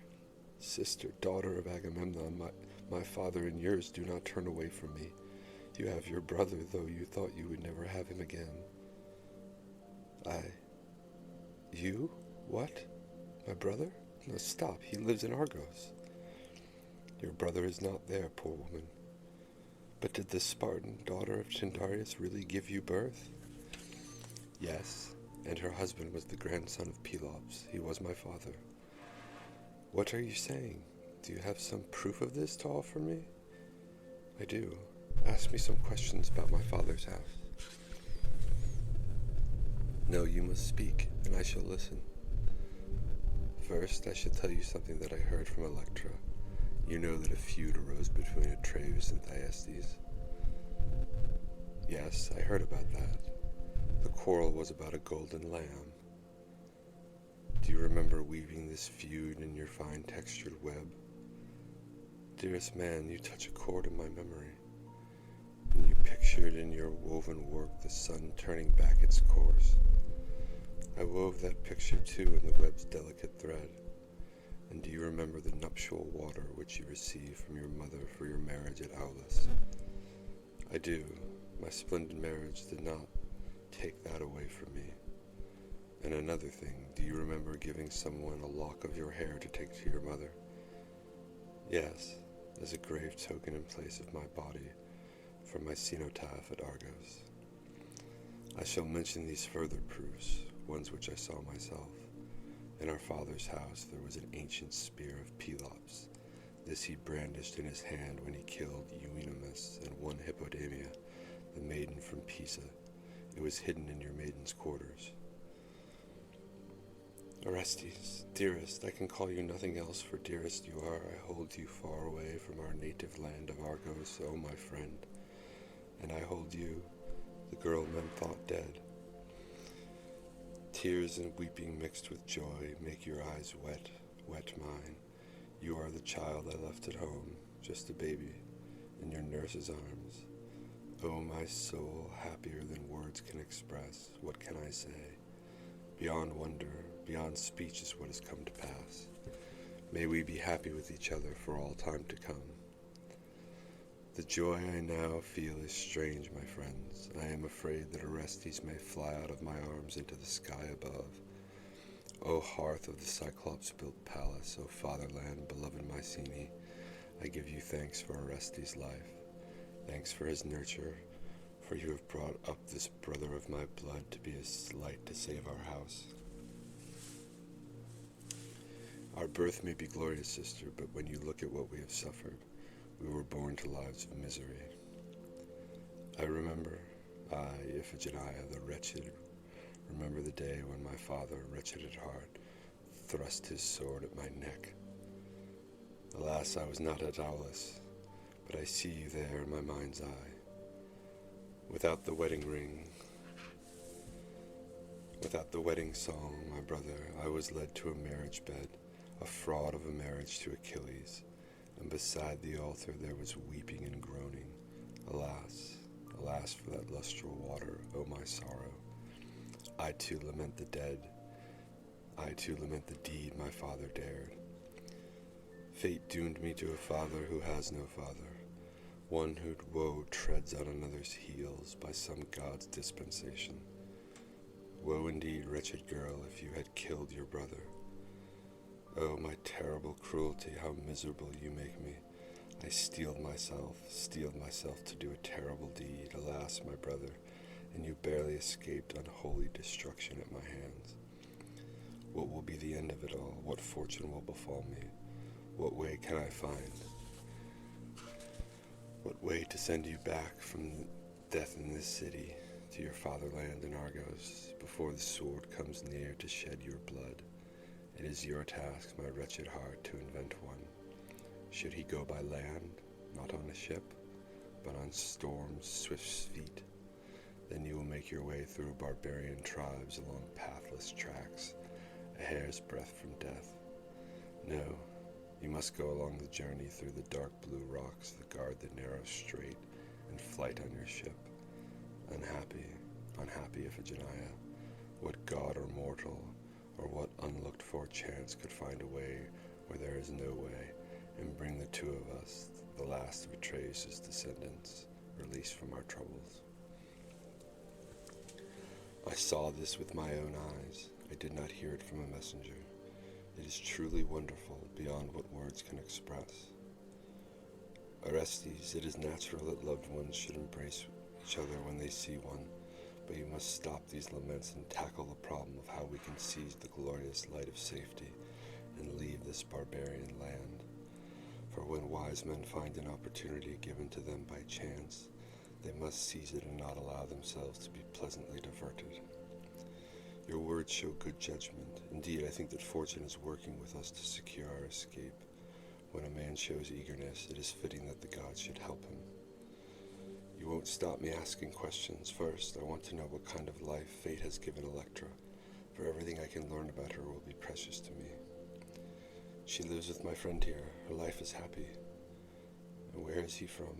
daughter of Agamemnon, my father and yours, do not turn away from me. You have your brother, though you thought you would never have him again. You? What? My brother? No, stop. He lives in Argos. Your brother is not there, poor woman. But did this Spartan daughter of Tyndareus really give you birth? Yes, and her husband was the grandson of Pelops. He was my father. What are you saying? Do you have some proof of this to offer me? I do. Ask me some questions about my father's house. No, you must speak, and I shall listen. First, I should tell you something that I heard from Electra. You know that a feud arose between Atreus and Thyestes. Yes, I heard about that. The quarrel was about a golden lamb. Do you remember weaving this feud in your fine textured web? Dearest man, you touch a chord in my memory. And you pictured in your woven work the sun turning back its course. I wove that picture too in the web's delicate thread. And do you remember the nuptial water which you received from your mother for your marriage at Aulis? I do. My splendid marriage did not take that away from me. And another thing, do you remember giving someone a lock of your hair to take to your mother? Yes, as a grave token in place of my body for my cenotaph at Argos. I shall mention these further proofs, ones which I saw myself. In our father's house there was an ancient spear of Pelops. This he brandished in his hand when he killed Euonymus and won Hippodamia, the maiden from Pisa. It was hidden in your maiden's quarters. Orestes, dearest, I can call you nothing else, for dearest you are. I hold you far away from our native land of Argos, O my friend. And I hold you, the girl men thought dead. Tears and weeping mixed with joy make your eyes wet, wet mine. You are the child I left at home, just a baby, in your nurse's arms. Oh, my soul, happier than words can express, what can I say? Beyond wonder, beyond speech is what has come to pass. May we be happy with each other for all time to come. The joy I now feel is strange, my friends. I am afraid that Orestes may fly out of my arms into the sky above. O hearth of the Cyclops-built palace, O fatherland, beloved Mycenae, I give you thanks for Orestes' life, thanks for his nurture, for you have brought up this brother of my blood to be a light to save our house. Our birth may be glorious, sister, but when you look at what we have suffered, we were born to lives of misery. I remember, Iphigenia, the wretched, remember the day when my father, wretched at heart, thrust his sword at my neck. Alas, I was not at Aulis, but I see you there in my mind's eye. Without the wedding ring, without the wedding song, my brother, I was led to a marriage bed, a fraud of a marriage to Achilles, and beside the altar there was weeping and groaning. Alas, alas for that lustral water, O my sorrow. I too lament the dead, I too lament the deed my father dared. Fate doomed me to a father who has no father, one whose woe treads on another's heels by some god's dispensation. Woe indeed, wretched girl, if you had killed your brother. Oh, my terrible cruelty, how miserable you make me. I steeled myself to do a terrible deed, alas, my brother, and you barely escaped unholy destruction at my hands. What will be the end of it all? What fortune will befall me? What way can I find? What way to send you back from death in this city to your fatherland in Argos before the sword comes near to shed your blood? It is your task, my wretched heart, to invent one. Should he go by land, not on a ship, but on storm's swift feet, then you will make your way through barbarian tribes along pathless tracks, a hair's breadth from death. No, you must go along the journey through the dark blue rocks that guard the narrow strait and flight on your ship. Unhappy, unhappy Iphigenia, what god or mortal, or what unlooked-for chance could find a way where there is no way, and bring the two of us, the last of Atreus' descendants, released from our troubles. I saw this with my own eyes. I did not hear it from a messenger. It is truly wonderful, beyond what words can express. Orestes, it is natural that loved ones should embrace each other when they see one, but you must stop these laments and tackle the problem of how we can seize the glorious light of safety and leave this barbarian land. For when wise men find an opportunity given to them by chance, they must seize it and not allow themselves to be pleasantly diverted. Your words show good judgment. Indeed, I think that fortune is working with us to secure our escape. When a man shows eagerness, it is fitting that the gods should help him. You won't stop me asking questions. First, I want to know what kind of life fate has given Electra, for everything I can learn about her will be precious to me. She lives with my friend here. Her life is happy. And where is he from?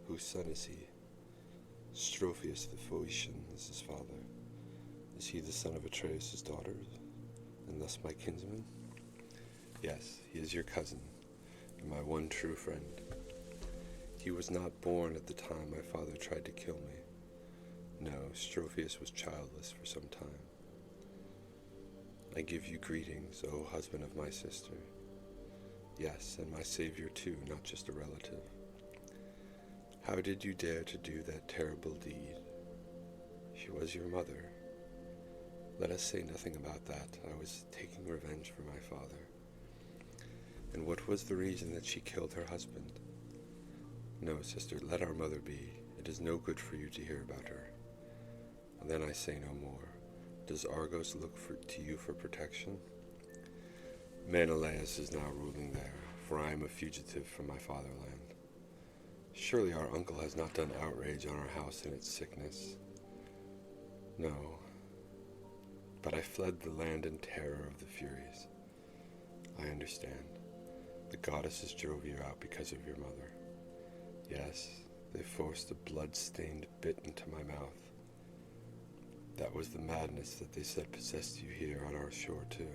Whose son is he? Strophius the Phoenician is his father. Is he the son of Atreus' daughters, and thus my kinsman? Yes, he is your cousin, and my one true friend. He was not born at the time my father tried to kill me. No, Strophius was childless for some time. I give you greetings, O husband of my sister. Yes, and my savior too, not just a relative. How did you dare to do that terrible deed? She was your mother. Let us say nothing about that. I was taking revenge for my father. And what was the reason that she killed her husband? No, sister, let our mother be. It is no good for you to hear about her. And then I say no more. Does Argos look to you for protection? Menelaus is now ruling there, for I am a fugitive from my fatherland. Surely our uncle has not done outrage on our house in its sickness. No. But I fled the land in terror of the Furies. I understand. The goddesses drove you out because of your mother. Yes, they forced a blood-stained bit into my mouth. That was the madness that they said possessed you here on our shore too.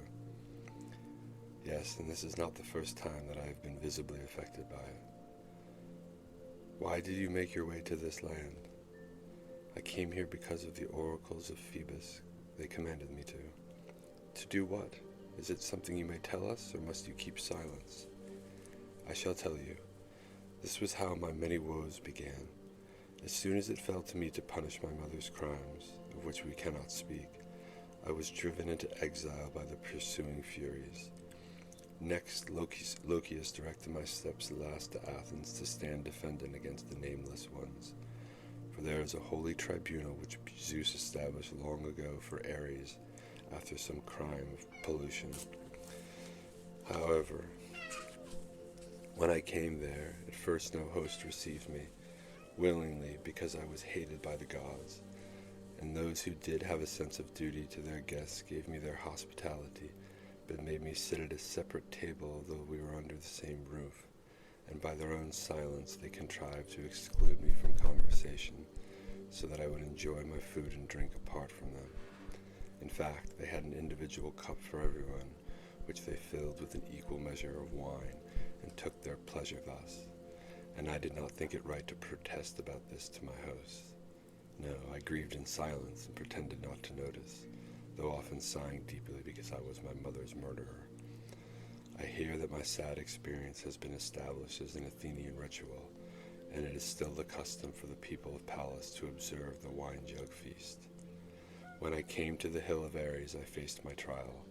Yes, and this is not the first time that I have been visibly affected by it. Why did you make your way to this land? I came here because of the oracles of Phoebus. They commanded me to. To do what? Is it something you may tell us, or must you keep silence? I shall tell you. This was how my many woes began. As soon as it fell to me to punish my mother's crimes, of which we cannot speak, I was driven into exile by the pursuing Furies. Next, Lokius directed my steps last to Athens to stand defendant against the nameless ones. For there is a holy tribunal which Zeus established long ago for Ares after some crime of pollution. However, when I came there, at first no host received me, willingly because I was hated by the gods, and those who did have a sense of duty to their guests gave me their hospitality, but made me sit at a separate table though we were under the same roof, and by their own silence they contrived to exclude me from conversation, so that I would enjoy my food and drink apart from them. In fact, they had an individual cup for everyone, which they filled with an equal measure of wine, and took their pleasure thus. And I did not think it right to protest about this to my host. No, I grieved in silence and pretended not to notice, though often sighing deeply because I was my mother's murderer. I hear that my sad experience has been established as an Athenian ritual, and it is still the custom for the people of Pallas to observe the wine jug feast. When I came to the hill of Ares, I faced my trial,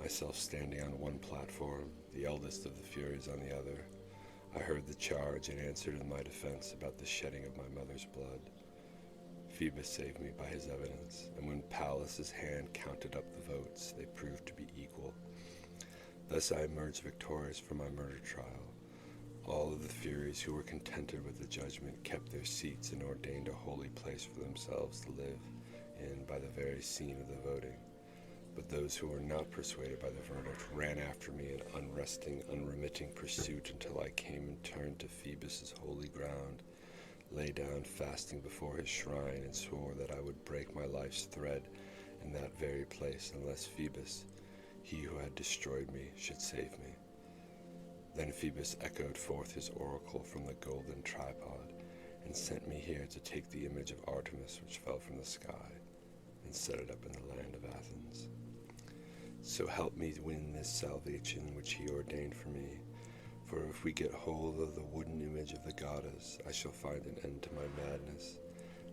myself standing on one platform, the eldest of the Furies on the other. I heard the charge and answered in my defense about the shedding of my mother's blood. Phoebus saved me by his evidence, and when Pallas's hand counted up the votes, they proved to be equal. Thus I emerged victorious from my murder trial. All of the Furies who were contented with the judgment kept their seats and ordained a holy place for themselves to live in by the very scene of the voting. But those who were not persuaded by the verdict ran after me in unresting, unremitting pursuit until I came and turned to Phoebus's holy ground, lay down fasting before his shrine, and swore that I would break my life's thread in that very place unless Phoebus, he who had destroyed me, should save me. Then Phoebus echoed forth his oracle from the golden tripod, and sent me here to take the image of Artemis which fell from the sky, and set it up in the land of Athens. So help me win this salvation which he ordained for me, for if we get hold of the wooden image of the goddess, I shall find an end to my madness,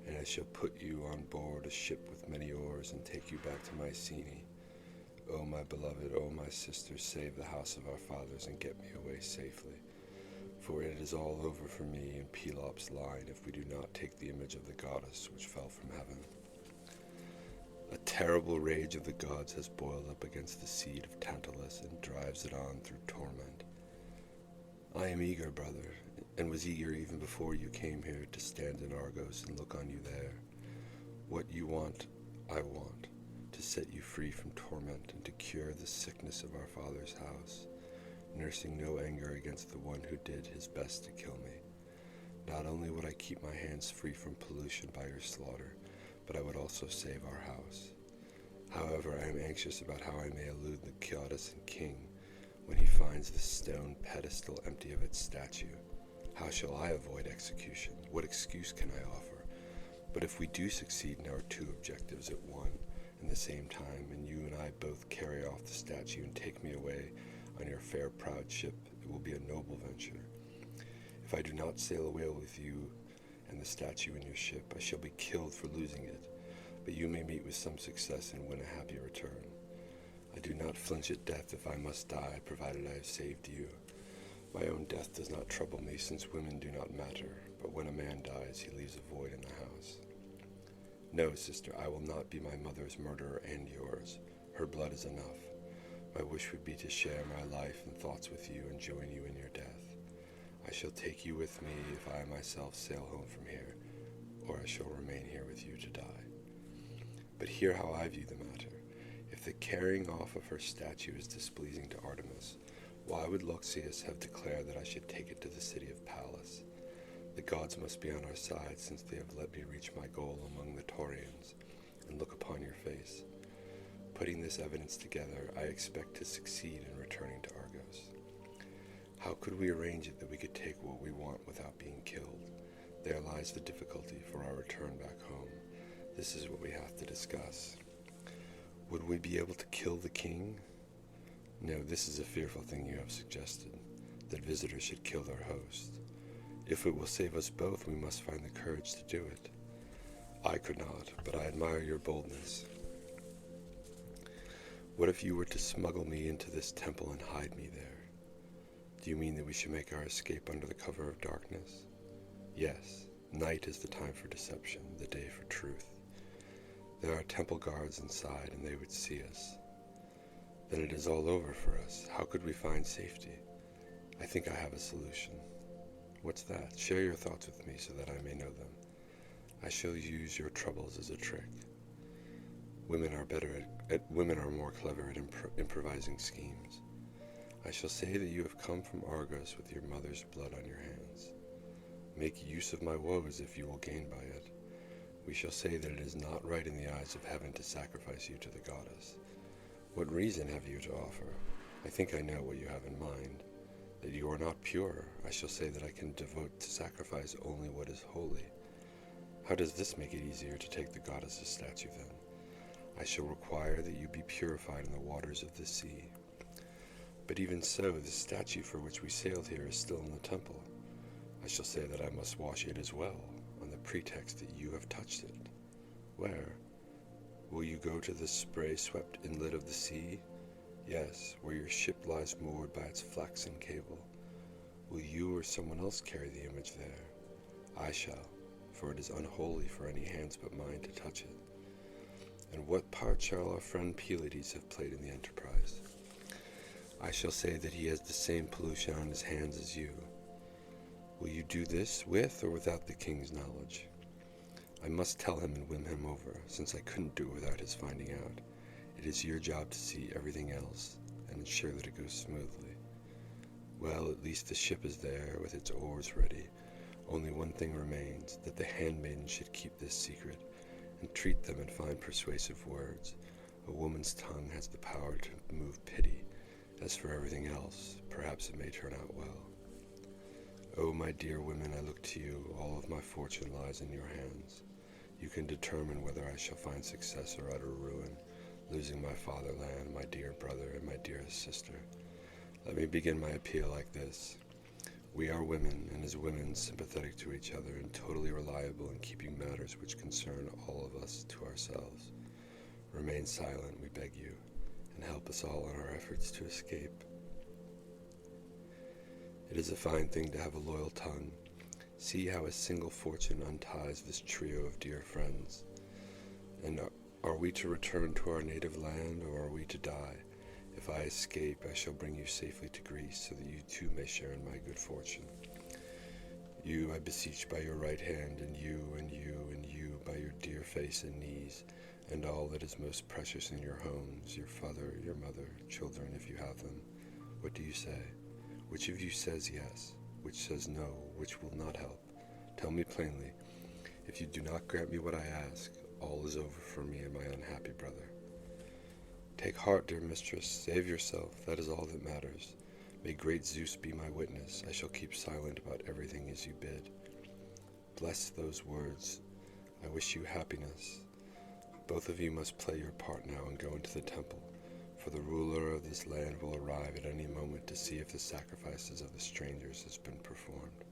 and I shall put you on board a ship with many oars and take you back to Mycenae. O my beloved, O my sister, save the house of our fathers and get me away safely, for it is all over for me in Pelops' line if we do not take the image of the goddess which fell from heaven. A terrible rage of the gods has boiled up against the seed of Tantalus and drives it on through torment. I am eager, brother, and was eager even before you came here to stand in Argos and look on you there. What you want, I want, to set you free from torment and to cure the sickness of our father's house, nursing no anger against the one who did his best to kill me. Not only would I keep my hands free from pollution by your slaughter, but I would also save our house. However, I am anxious about how I may elude the Chiodican king when he finds the stone pedestal empty of its statue. How shall I avoid execution? What excuse can I offer? But if we do succeed in our two objectives at one and the same time, and you and I both carry off the statue and take me away on your fair proud ship, it will be a noble venture. If I do not sail away with you and the statue in your ship, I shall be killed for losing it, but you may meet with some success and win a happy return. I do not flinch at death if I must die, provided I have saved you. My own death does not trouble me, since women do not matter, but when a man dies, he leaves a void in the house. No, sister, I will not be my mother's murderer and yours. Her blood is enough. My wish would be to share my life and thoughts with you and join you in your death. I shall take you with me if I myself sail home from here, or I shall remain here with you to die. But hear how I view the matter. If the carrying off of her statue is displeasing to Artemis, why would Loxias have declared that I should take it to the city of Pallas? The gods must be on our side, since they have let me reach my goal among the Taurians and look upon your face. Putting this evidence together, I expect to succeed in returning to Argos. How could we arrange it that we could take what we want without being killed? There lies the difficulty for our return back home. This is what we have to discuss. Would we be able to kill the king? No, this is a fearful thing you have suggested, that visitors should kill their host. If it will save us both, we must find the courage to do it. I could not, but I admire your boldness. What if you were to smuggle me into this temple and hide me there? Do you mean that we should make our escape under the cover of darkness? Yes, night is the time for deception, the day for truth. There are temple guards inside, and they would see us. Then it is all over for us. How could we find safety? I think I have a solution. What's that? Share your thoughts with me so that I may know them. I shall use your troubles as a trick. Women are more clever at improvising schemes. I shall say that you have come from Argos with your mother's blood on your hands. Make use of my woes if you will gain by it. We shall say that it is not right in the eyes of heaven to sacrifice you to the goddess. What reason have you to offer? I think I know what you have in mind. That you are not pure. I shall say that I can devote to sacrifice only what is holy. How does this make it easier to take the goddess's statue then? I shall require that you be purified in the waters of the sea. But even so, the statue for which we sailed here is still in the temple. I shall say that I must wash it as well, on the pretext that you have touched it. Where? Will you go to the spray-swept inlet of the sea? Yes, where your ship lies moored by its flaxen cable. Will you or someone else carry the image there? I shall, for it is unholy for any hands but mine to touch it. And what part shall our friend Pylades have played in the enterprise? I shall say that he has the same pollution on his hands as you. Will you do this with or without the king's knowledge? I must tell him and win him over, since I couldn't do it without his finding out. It is your job to see everything else, and ensure that it goes smoothly. Well, at least the ship is there, with its oars ready. Only one thing remains, that the handmaidens should keep this secret, and treat them and find persuasive words. A woman's tongue has the power to move pity. As for everything else, perhaps it may turn out well. Oh, my dear women, I look to you. All of my fortune lies in your hands. You can determine whether I shall find success or utter ruin, losing my fatherland, my dear brother, and my dearest sister. Let me begin my appeal like this. We are women, and as women, sympathetic to each other and totally reliable in keeping matters which concern all of us to ourselves. Remain silent, we beg you, and help us all in our efforts to escape. It is a fine thing to have a loyal tongue. See how a single fortune unties this trio of dear friends. And are we to return to our native land, or are we to die? If I escape, I shall bring you safely to Greece, so that you too may share in my good fortune. You I beseech by your right hand, and you, and you, and you by your dear face and knees, and all that is most precious in your homes, your father, your mother, children if you have them. What do you say? Which of you says yes? Which says no? Which will not help? Tell me plainly. If you do not grant me what I ask, all is over for me and my unhappy brother. Take heart, dear mistress, save yourself, that is all that matters. May great Zeus be my witness, I shall keep silent about everything as you bid. Bless those words, I wish you happiness. Both of you must play your part now and go into the temple, for the ruler of this land will arrive at any moment to see if the sacrifices of the strangers has been performed.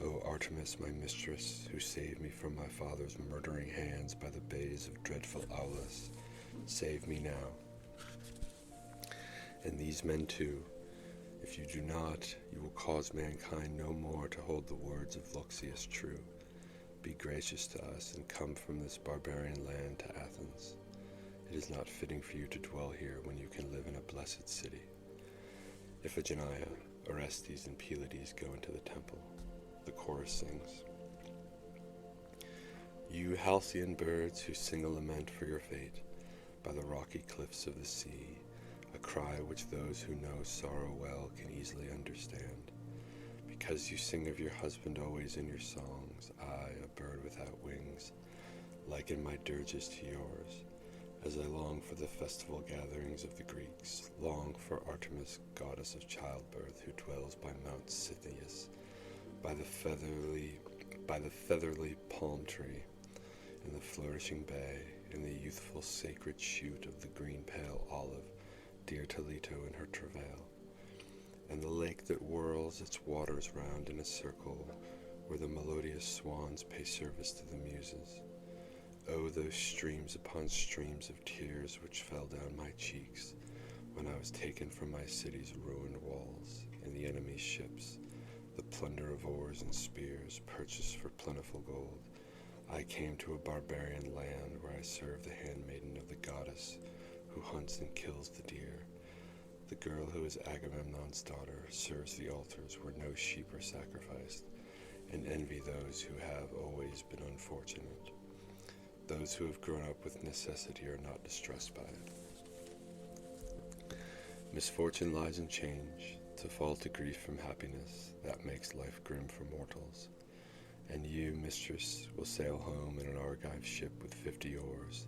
O Artemis, my mistress, who saved me from my father's murdering hands by the bays of dreadful Aulis, save me now. And these men too. If you do not, you will cause mankind no more to hold the words of Loxias true. Be gracious to us and come from this barbarian land to Athens. It is not fitting for you to dwell here when you can live in a blessed city. Iphigenia, Orestes, and Pylades go into the temple. The chorus sings. You halcyon birds who sing a lament for your fate, by the rocky cliffs of the sea, a cry which those who know sorrow well can easily understand. Because you sing of your husband always in your songs, I, a bird without wings, liken my dirges to yours, as I long for the festival gatherings of the Greeks, long for Artemis, goddess of childbirth, who dwells by Mount Sithius, by the featherly palm tree, in the flourishing bay, in the youthful sacred shoot of the green pale olive, dear to Leto in her travail, and the lake that whirls its waters round in a circle, where the melodious swans pay service to the muses. Oh, those streams upon streams of tears which fell down my cheeks when I was taken from my city's ruined walls in the enemy's ships, the plunder of oars and spears purchased for plentiful gold. I came to a barbarian land where I serve the handmaiden of the goddess who hunts and kills the deer. The girl who is Agamemnon's daughter serves the altars where no sheep are sacrificed, and envy those who have always been unfortunate. Those who have grown up with necessity are not distressed by it. Misfortune lies in change, to fall to grief from happiness, that makes life grim for mortals. And you, mistress, will sail home in an Argive ship with 50 oars,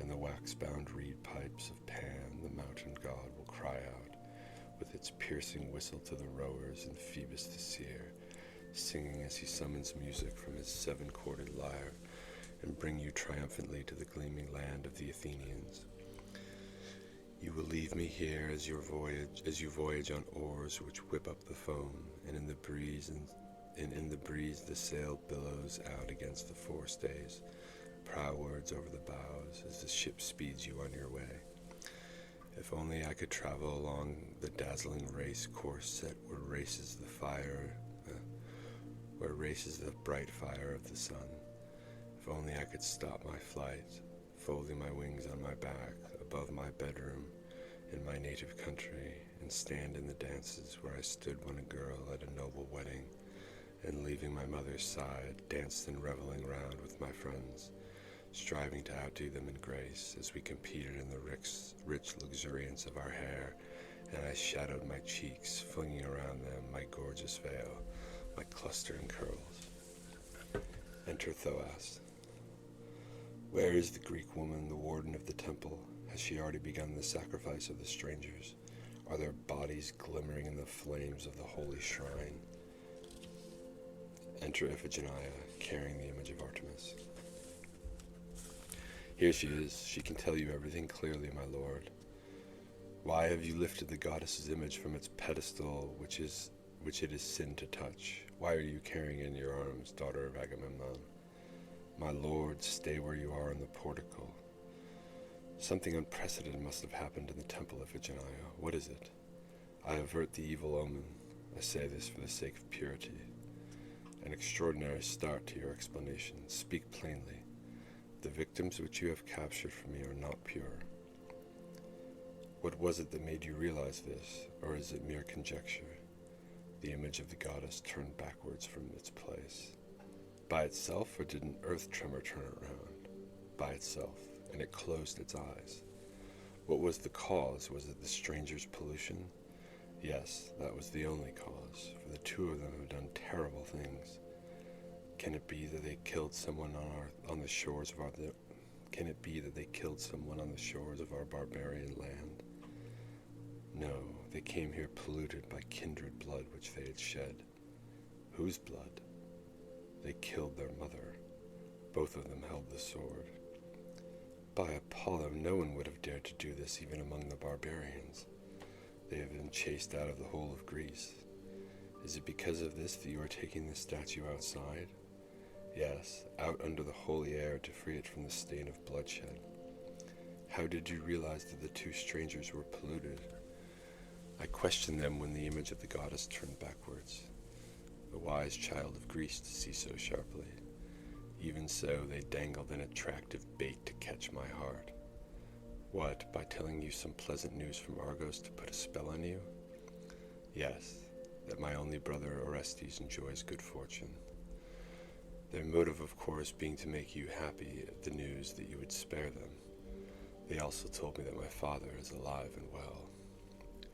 and the wax-bound reed pipes of Pan, the mountain god, will cry out, with its piercing whistle to the rowers and Phoebus the seer, singing as he summons music from his 7-corded lyre, and bring you triumphantly to the gleaming land of the Athenians. You will leave me here as you voyage on oars which whip up the foam, and in the breeze the sail billows out against the forestays, prowwards over the bows as the ship speeds you on your way. If only I could travel along the dazzling race course set where races the bright fire of the sun. If only I could stop my flight, folding my wings on my back above my bedroom in my native country, and stand in the dances where I stood when a girl at a noble wedding, and leaving my mother's side, danced and reveling round with my friends, striving to outdo them in grace as we competed in the rich luxuriance of our hair, and I shadowed my cheeks, flinging around them my gorgeous veil, my clustering curls. Enter Thoas. Where is the Greek woman, the warden of the temple? Has she already begun the sacrifice of the strangers? Are their bodies glimmering in the flames of the holy shrine? Enter Iphigenia, carrying the image of Artemis. Here she is. She can tell you everything clearly, my lord. Why have you lifted the goddess's image from its pedestal, which it is sin to touch? Why are you carrying in your arms, daughter of Agamemnon? My lord, stay where you are in the portico. Something unprecedented must have happened in the temple of Iphigenia. What is it? I avert the evil omen. I say this for the sake of purity. An extraordinary start to your explanation. Speak plainly. The victims which you have captured for me are not pure. What was it that made you realize this, or is it mere conjecture? The image of the goddess turned backwards from its place. By itself, or did an earth tremor turn it around? By itself, and it closed its eyes. What was the cause? Was it the stranger's pollution? Yes, that was the only cause, for the two of them have done terrible things. Can it be that they killed someone on the shores of our barbarian land? No, they came here polluted by kindred blood which they had shed. Whose blood? They killed their mother. Both of them held the sword. By Apollo, no one would have dared to do this even among the barbarians. They have been chased out of the whole of Greece. Is it because of this that you are taking the statue outside? Yes, out under the holy air to free it from the stain of bloodshed. How did you realize that the two strangers were polluted? I questioned them when the image of the goddess turned backwards. The wise child of Greece to see so sharply. Even so, they dangled an attractive bait to catch my heart. What, by telling you some pleasant news from Argos to put a spell on you? Yes, that my only brother Orestes enjoys good fortune. Their motive, of course, being to make you happy at the news that you would spare them. They also told me that my father is alive and well,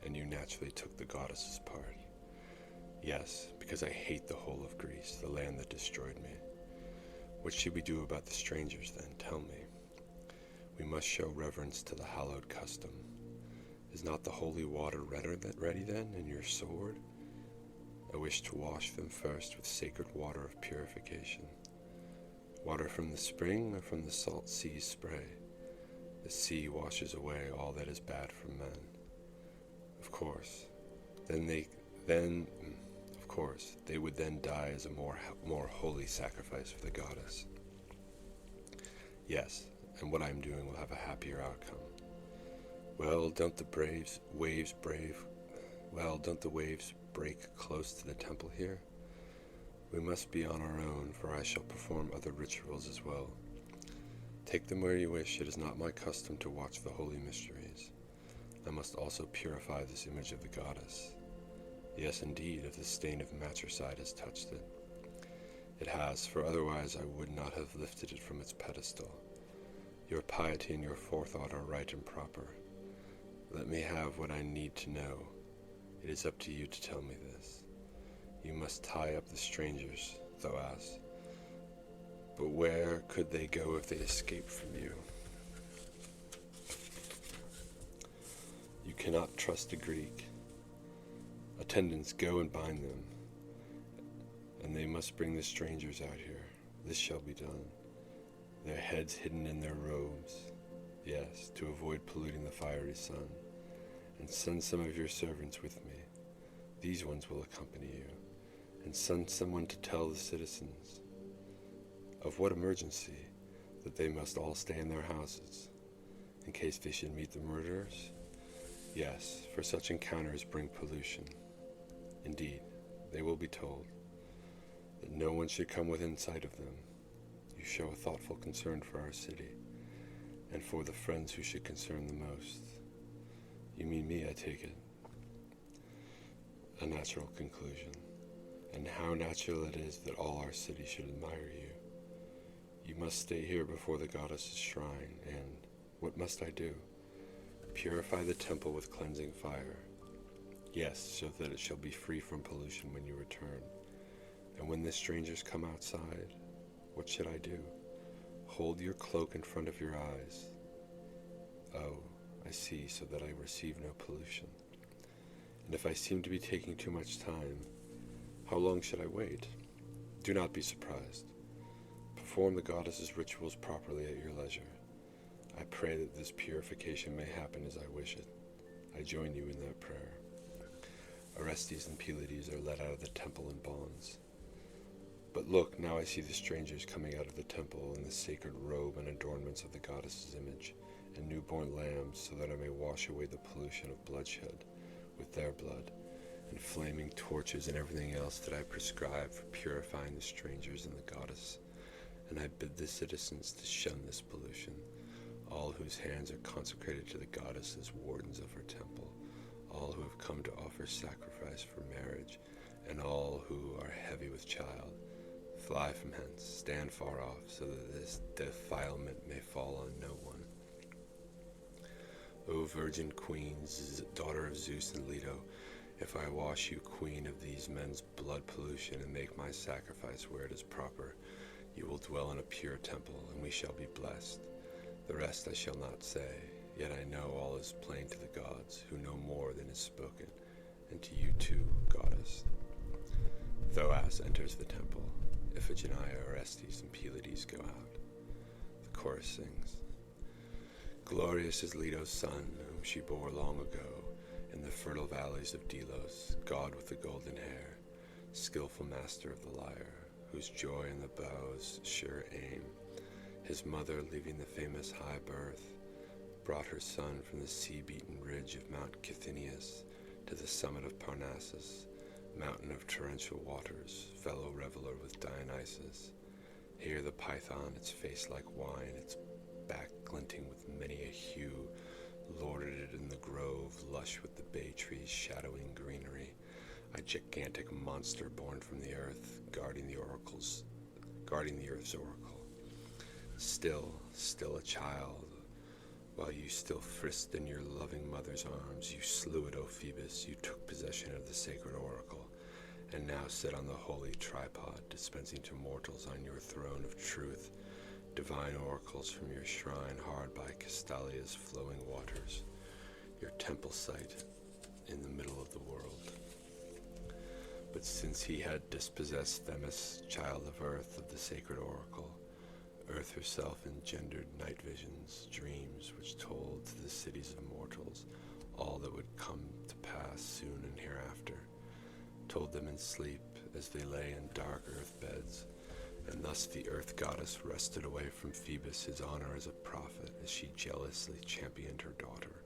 and you naturally took the goddess's part. Yes, because I hate the whole of Greece, the land that destroyed me. What should we do about the strangers then? Tell me. We must show reverence to the hallowed custom. Is not the holy water ready then in your sword? I wish to wash them first with sacred water of purification. Water from the spring or from the salt sea spray? The sea washes away all that is bad from men. Of course, then of course they would then die as a more holy sacrifice for the goddess. Yes, and what I am doing will have a happier outcome. Well, don't the waves break close to the temple here? We must be on our own, for I shall perform other rituals as well. Take them where you wish. It is not my custom to watch the holy mysteries. I must also purify this image of the goddess. Yes, indeed, if the stain of matricide has touched it. It has, for otherwise I would not have lifted it from its pedestal. Your piety and your forethought are right and proper. Let me have what I need to know. It is up to you to tell me this. You must tie up the strangers, Thoas. But where could they go if they escaped from you? You cannot trust a Greek. Attendants, go and bind them, and they must bring the strangers out here. This shall be done. Their heads hidden in their robes, yes, to avoid polluting the fiery sun. And send some of your servants with me. These ones will accompany you. And send someone to tell the citizens of what emergency, that they must all stay in their houses, in case they should meet the murderers. Yes, for such encounters bring pollution. Indeed, they will be told that no one should come within sight of them. You show a thoughtful concern for our city, and for the friends who should concern the most. You mean me, I take it. A natural conclusion. And how natural it is that all our city should admire you. You must stay here before the goddess's shrine, and what must I do? Purify the temple with cleansing fire. Yes, so that it shall be free from pollution when you return. And when the strangers come outside, what should I do? Hold your cloak in front of your eyes. Oh, I see, so that I receive no pollution. And if I seem to be taking too much time, how long should I wait? Do not be surprised. Perform the goddess's rituals properly at your leisure. I pray that this purification may happen as I wish it. I join you in that prayer. Orestes and Pylades are led out of the temple in bonds. But look, now I see the strangers coming out of the temple in the sacred robe and adornments of the goddess's image, and newborn lambs, so that I may wash away the pollution of bloodshed with their blood, and flaming torches and everything else that I prescribe for purifying the strangers and the goddess. And I bid the citizens to shun this pollution, all whose hands are consecrated to the goddess as wardens of her temple, all who have come to offer sacrifice for marriage, and all who are heavy with child. Fly from hence, stand far off, so that this defilement may fall on no one. O virgin queen, daughter of Zeus and Leto, if I wash you queen of these men's blood pollution and make my sacrifice where it is proper, you will dwell in a pure temple, and we shall be blessed. The rest I shall not say, yet I know all is plain to the gods, who know more than is spoken, and to you too, goddess. Thoas enters the temple. Iphigenia, Orestes, and Pylades go out. The chorus sings. Glorious is Leto's son, whom she bore long ago, in the fertile valleys of Delos, god with the golden hair, skillful master of the lyre, whose joy in the bow's sure aim. His mother, leaving the famous high birth, brought her son from the sea-beaten ridge of Mount Cthynius to the summit of Parnassus, mountain of torrential waters, fellow reveler with Dionysus. Here the python, its face like wine, its back glinting with many a hue, lorded it in the grove, lush with the bay trees shadowing greenery, a gigantic monster born from the earth, guarding the earth's oracle. Still a child, while you still frisked in your loving mother's arms, you slew it, O Phoebus, you took possession of the sacred oracle, and now sit on the holy tripod, dispensing to mortals on your throne of truth, divine oracles from your shrine hard by Castalia's flowing waters, your temple site in the middle of the world. But since he had dispossessed Themis, child of earth, of the sacred oracle, Earth herself engendered night visions, dreams which told to the cities of mortals all that would come to pass soon and hereafter, told them in sleep as they lay in dark earth beds, and thus the earth goddess wrested away from Phoebus his honor as a prophet as she jealously championed her daughter.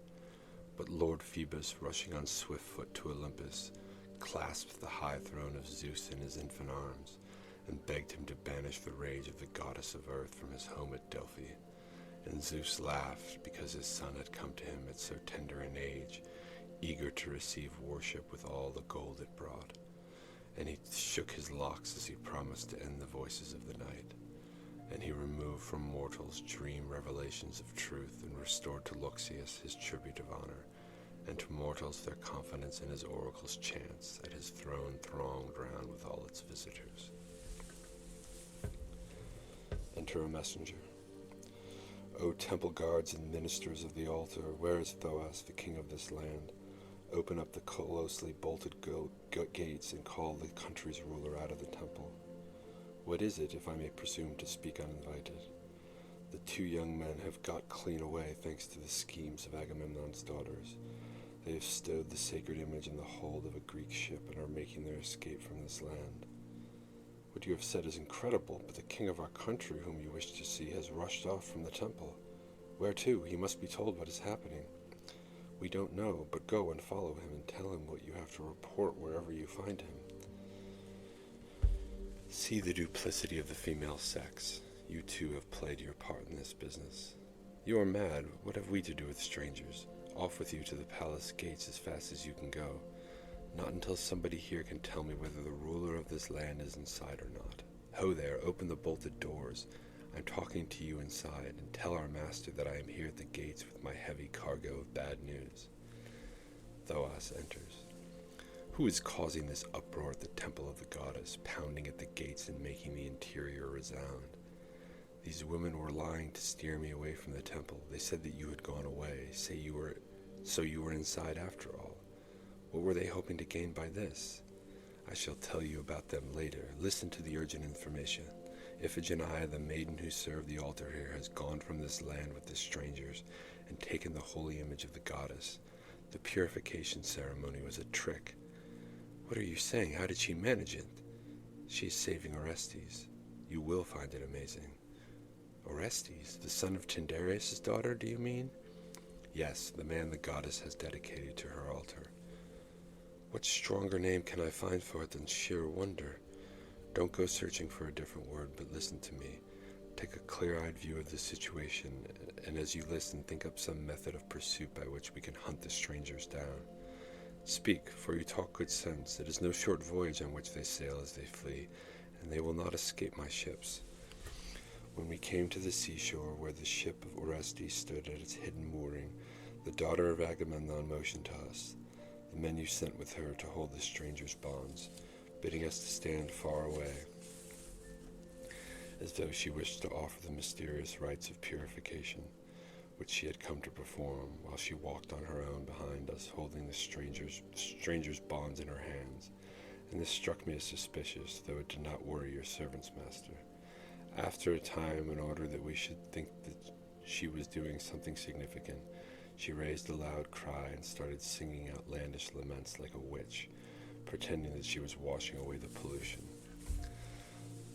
But Lord Phoebus, rushing on swift foot to Olympus, clasped the high throne of Zeus in his infant arms, and begged him to banish the rage of the goddess of earth from his home at Delphi. And Zeus laughed because his son had come to him at so tender an age, eager to receive worship with all the gold it brought. And he shook his locks as he promised to end the voices of the night. And he removed from mortals dream revelations of truth, and restored to Loxias his tribute of honor, and to mortals their confidence in his oracle's chants, at his throne thronged round with all its visitors. Enter a messenger. O temple guards and ministers of the altar, where is Thoas, the king of this land? Open up the closely bolted gates and call the country's ruler out of the temple. What is it, if I may presume to speak uninvited? The two young men have got clean away thanks to the schemes of Agamemnon's daughters. They have stowed the sacred image in the hold of a Greek ship and are making their escape from this land. What you have said is incredible, but the king of our country, whom you wish to see, has rushed off from the temple. Where to? He must be told what is happening. We don't know, but go and follow him and tell him what you have to report wherever you find him. See the duplicity of the female sex. You too have played your part in this business. You are mad. What have we to do with strangers? Off with you to the palace gates as fast as you can go. Not until somebody here can tell me whether the ruler of this land is inside or not. Ho there, open the bolted doors. I'm talking to you inside, and tell our master that I am here at the gates with my heavy cargo of bad news. Thoas enters. Who is causing this uproar at the temple of the goddess, pounding at the gates and making the interior resound? These women were lying to steer me away from the temple. They said that you had gone away, so you were inside after all. What were they hoping to gain by this? I shall tell you about them later. Listen to the urgent information. Iphigenia, the maiden who served the altar here, has gone from this land with the strangers and taken the holy image of the goddess. The purification ceremony was a trick. What are you saying? How did she manage it? She is saving Orestes. You will find it amazing. Orestes, the son of Tyndareus' daughter, do you mean? Yes, the man the goddess has dedicated to her altar. What stronger name can I find for it than sheer wonder? Don't go searching for a different word, but listen to me. Take a clear-eyed view of the situation, and as you listen, think up some method of pursuit by which we can hunt the strangers down. Speak, for you talk good sense. It is no short voyage on which they sail as they flee, and they will not escape my ships. When we came to the seashore where the ship of Orestes stood at its hidden mooring, the daughter of Agamemnon motioned to us. The men you sent with her to hold the strangers' bonds, bidding us to stand far away, as though she wished to offer the mysterious rites of purification, which she had come to perform, while she walked on her own behind us, holding the strangers' bonds in her hands. And this struck me as suspicious, though it did not worry your servant's master. After a time, in order that we should think that she was doing something significant, she raised a loud cry and started singing outlandish laments like a witch, pretending that she was washing away the pollution.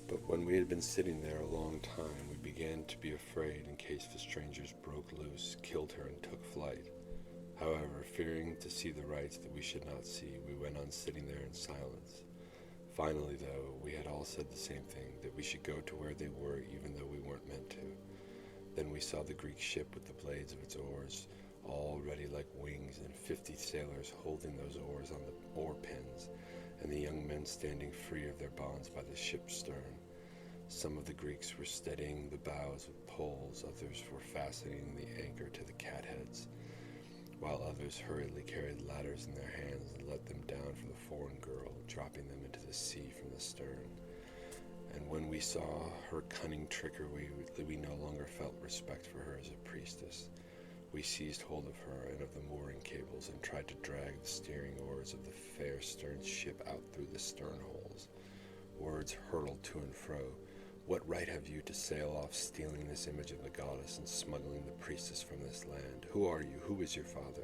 But when we had been sitting there a long time, we began to be afraid in case the strangers broke loose, killed her, and took flight. However, fearing to see the rites that we should not see, we went on sitting there in silence. Finally, though, we had all said the same thing, that we should go to where they were even though we weren't meant to. Then we saw the Greek ship with the blades of its oars, all ready like wings, and 50 sailors holding those oars on the oar pins, and the young men standing free of their bonds by the ship's stern. Some of the Greeks were steadying the bows with poles, others were fastening the anchor to the catheads, while others hurriedly carried ladders in their hands and let them down from the foreign girl, dropping them into the sea from the stern. And when we saw her cunning trickery, we no longer felt respect for her as a priestess. We seized hold of her and of the mooring cables and tried to drag the steering oars of the fair stern ship out through the stern holes. Words hurtled to and fro, What right have you to sail off stealing this image of the goddess and smuggling the priestess from this land? Who are you? Who is your father?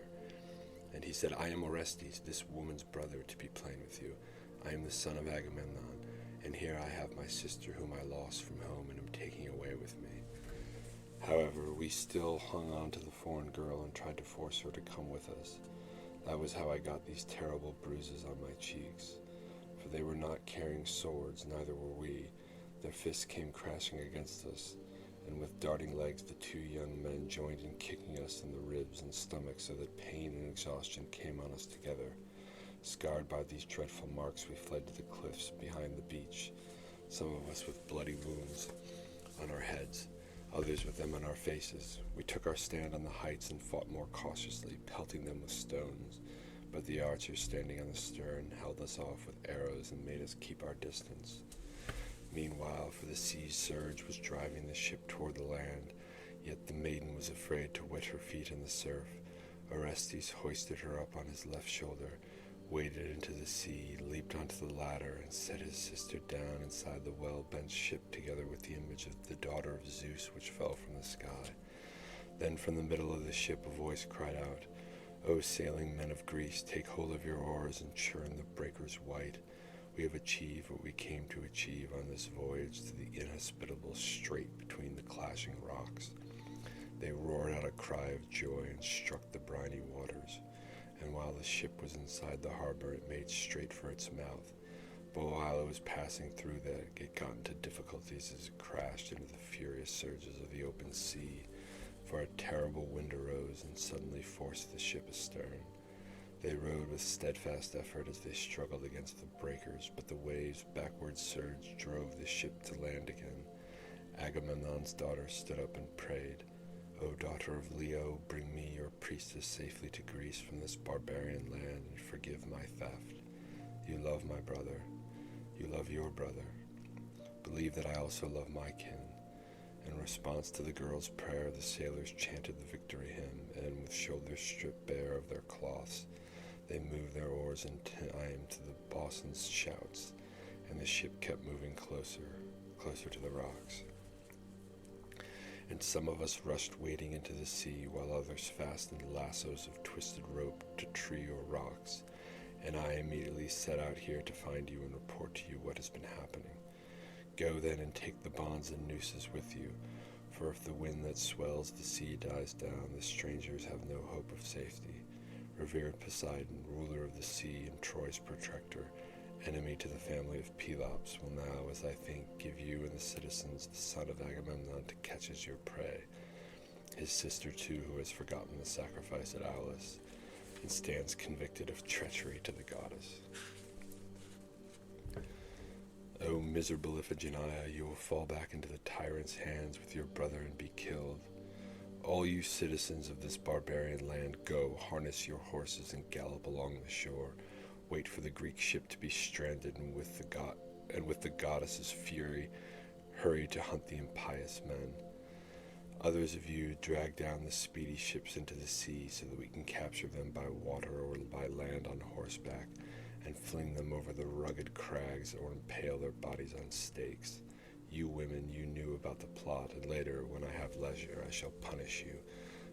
And he said, I am Orestes, this woman's brother, to be plain with you. I am the son of Agamemnon, and here I have my sister whom I lost from home and am taking away with me. However, we still hung on to the foreign girl and tried to force her to come with us. That was how I got these terrible bruises on my cheeks. For they were not carrying swords, neither were we. Their fists came crashing against us, and with darting legs the two young men joined in kicking us in the ribs and stomach so that pain and exhaustion came on us together. Scarred by these dreadful marks, we fled to the cliffs behind the beach, some of us with bloody wounds on our heads, others with them on our faces. We took our stand on the heights and fought more cautiously, pelting them with stones, but the archers standing on the stern held us off with arrows and made us keep our distance. Meanwhile, for the sea's surge was driving the ship toward the land, yet the maiden was afraid to wet her feet in the surf. Orestes hoisted her up on his left shoulder, waded into the sea, leaped onto the ladder, and set his sister down inside the well-bent ship together with the image of the daughter of Zeus which fell from the sky. Then from the middle of the ship a voice cried out, O sailing men of Greece, take hold of your oars and churn the breakers white. We have achieved what we came to achieve on this voyage to the inhospitable strait between the clashing rocks. They roared out a cry of joy and struck the briny waters, and while the ship was inside the harbor it made straight for its mouth. But while it was passing through that, it got into difficulties as it crashed into the furious surges of the open sea, for a terrible wind arose and suddenly forced the ship astern. They rowed with steadfast effort as they struggled against the breakers, but the waves' backward surge drove the ship to land again. Agamemnon's daughter stood up and prayed, O daughter of Leo, bring me your priestess safely to Greece from this barbarian land and forgive my theft. You love my brother. You love your brother. Believe that I also love my kin. In response to the girl's prayer, the sailors chanted the victory hymn, and with shoulders stripped bare of their cloths, they moved their oars in time to the boatswain's shouts, and the ship kept moving closer to the rocks. And some of us rushed wading into the sea, while others fastened lassos of twisted rope to tree or rocks, and I immediately set out here to find you and report to you what has been happening. Go then and take the bonds and nooses with you, for if the wind that swells the sea dies down, the strangers have no hope of safety. Revered Poseidon, ruler of the sea and Troy's protector, enemy to the family of Pelops, will now, as I think, give you and the citizens the son of Agamemnon to catch as your prey. His sister too, who has forgotten the sacrifice at Aulis, and stands convicted of treachery to the goddess. O miserable Iphigenia, you will fall back into the tyrant's hands with your brother and be killed. All you citizens of this barbarian land, go, harness your horses and gallop along the shore. Wait for the Greek ship to be stranded, and with the goddess's fury, hurry to hunt the impious men. Others of you drag down the speedy ships into the sea so that we can capture them by water or by land on horseback, and fling them over the rugged crags or impale their bodies on stakes. You women, you knew about the plot, and later, when I have leisure, I shall punish you.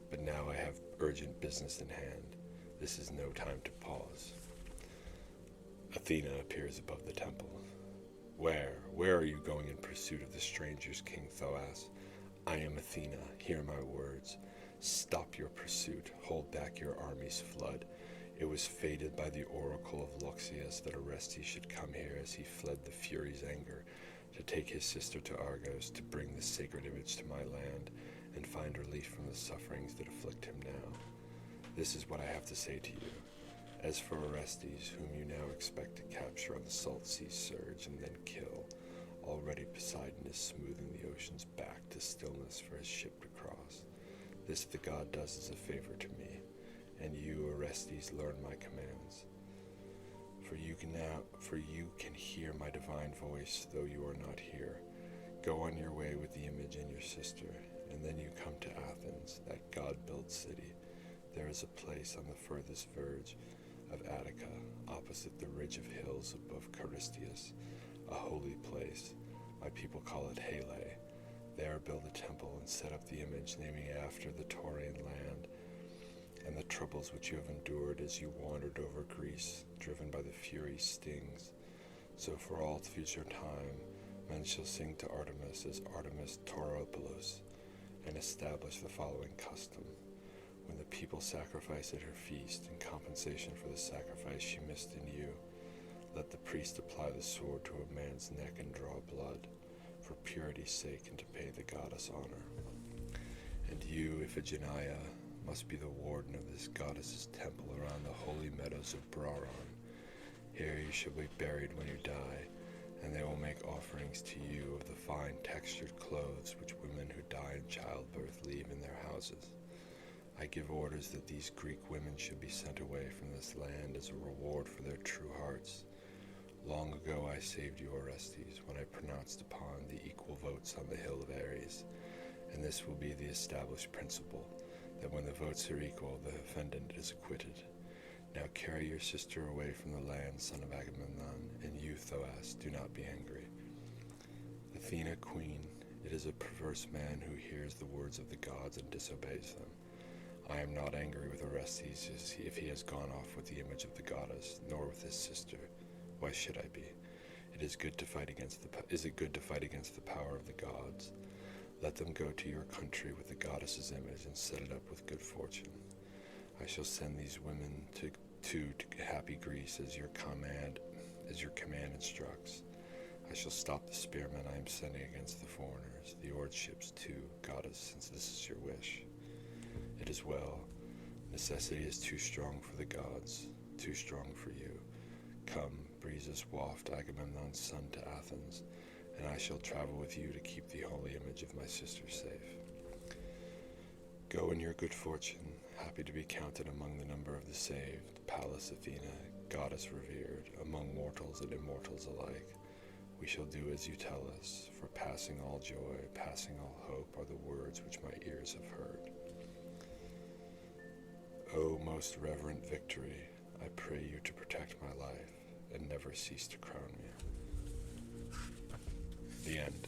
But now I have urgent business in hand. This is no time to pause. Athena appears above the temple. Where are you going in pursuit of the strangers, King Thoas? I am Athena, hear my words. Stop your pursuit, hold back your army's flood. It was fated by the oracle of Loxias that Orestes should come here as he fled the Furies' anger, to take his sister to Argos, to bring the sacred image to my land, and find relief from the sufferings that afflict him now. This is what I have to say to you. As for Orestes, whom you now expect to capture on the salt sea's surge and then kill, already Poseidon is smoothing the ocean's back to stillness for his ship to cross. This the god does as a favor to me, and you, Orestes, learn my commands. For you can hear my divine voice, though you are not here. Go on your way with the image and your sister, and then you come to Athens, that god-built city. There is a place on the furthest verge of Attica, opposite the ridge of hills above Charistius, a holy place. My people call it Hele. There build a temple and set up the image, naming it after the Taurian land, and the troubles which you have endured as you wandered over Greece, driven by the fury's stings. So for all future time, men shall sing to Artemis as Artemis Tauropolos, and establish the following custom. When the people sacrifice at her feast, in compensation for the sacrifice she missed in you, let the priest apply the sword to a man's neck and draw blood, for purity's sake and to pay the goddess honor. And you, Iphigenia, must be the warden of this goddess's temple around the holy meadows of Brauron. Here you shall be buried when you die, and they will make offerings to you of the fine textured clothes which women who die in childbirth leave in their houses. I give orders that these Greek women should be sent away from this land as a reward for their true hearts. Long ago I saved you, Orestes, when I pronounced upon the equal votes on the hill of Ares, and this will be the established principle, that when the votes are equal, the offendant is acquitted. Now carry your sister away from the land, son of Agamemnon, and you, Thoas, do not be angry. Athena, queen, it is a perverse man who hears the words of the gods and disobeys them. I am not angry with Orestes if he has gone off with the image of the goddess, nor with his sister. Why should I be? Is it good to fight against the power of the gods? Let them go to your country with the goddess's image and set it up with good fortune. I shall send these women to happy Greece as your command instructs. I shall stop the spearmen I am sending against the foreigners, the oared ships too, goddess, since this is your wish. It is well. Necessity is too strong for the gods, too strong for you. Come, breezes waft Agamemnon's son to Athens, and I shall travel with you to keep the holy image of my sister safe. Go in your good fortune, happy to be counted among the number of the saved, Pallas Athena, goddess revered, among mortals and immortals alike. We shall do as you tell us, for passing all joy, passing all hope are the words which my ears have heard. O most reverent victory, I pray you to protect my life and never cease to crown me. The end.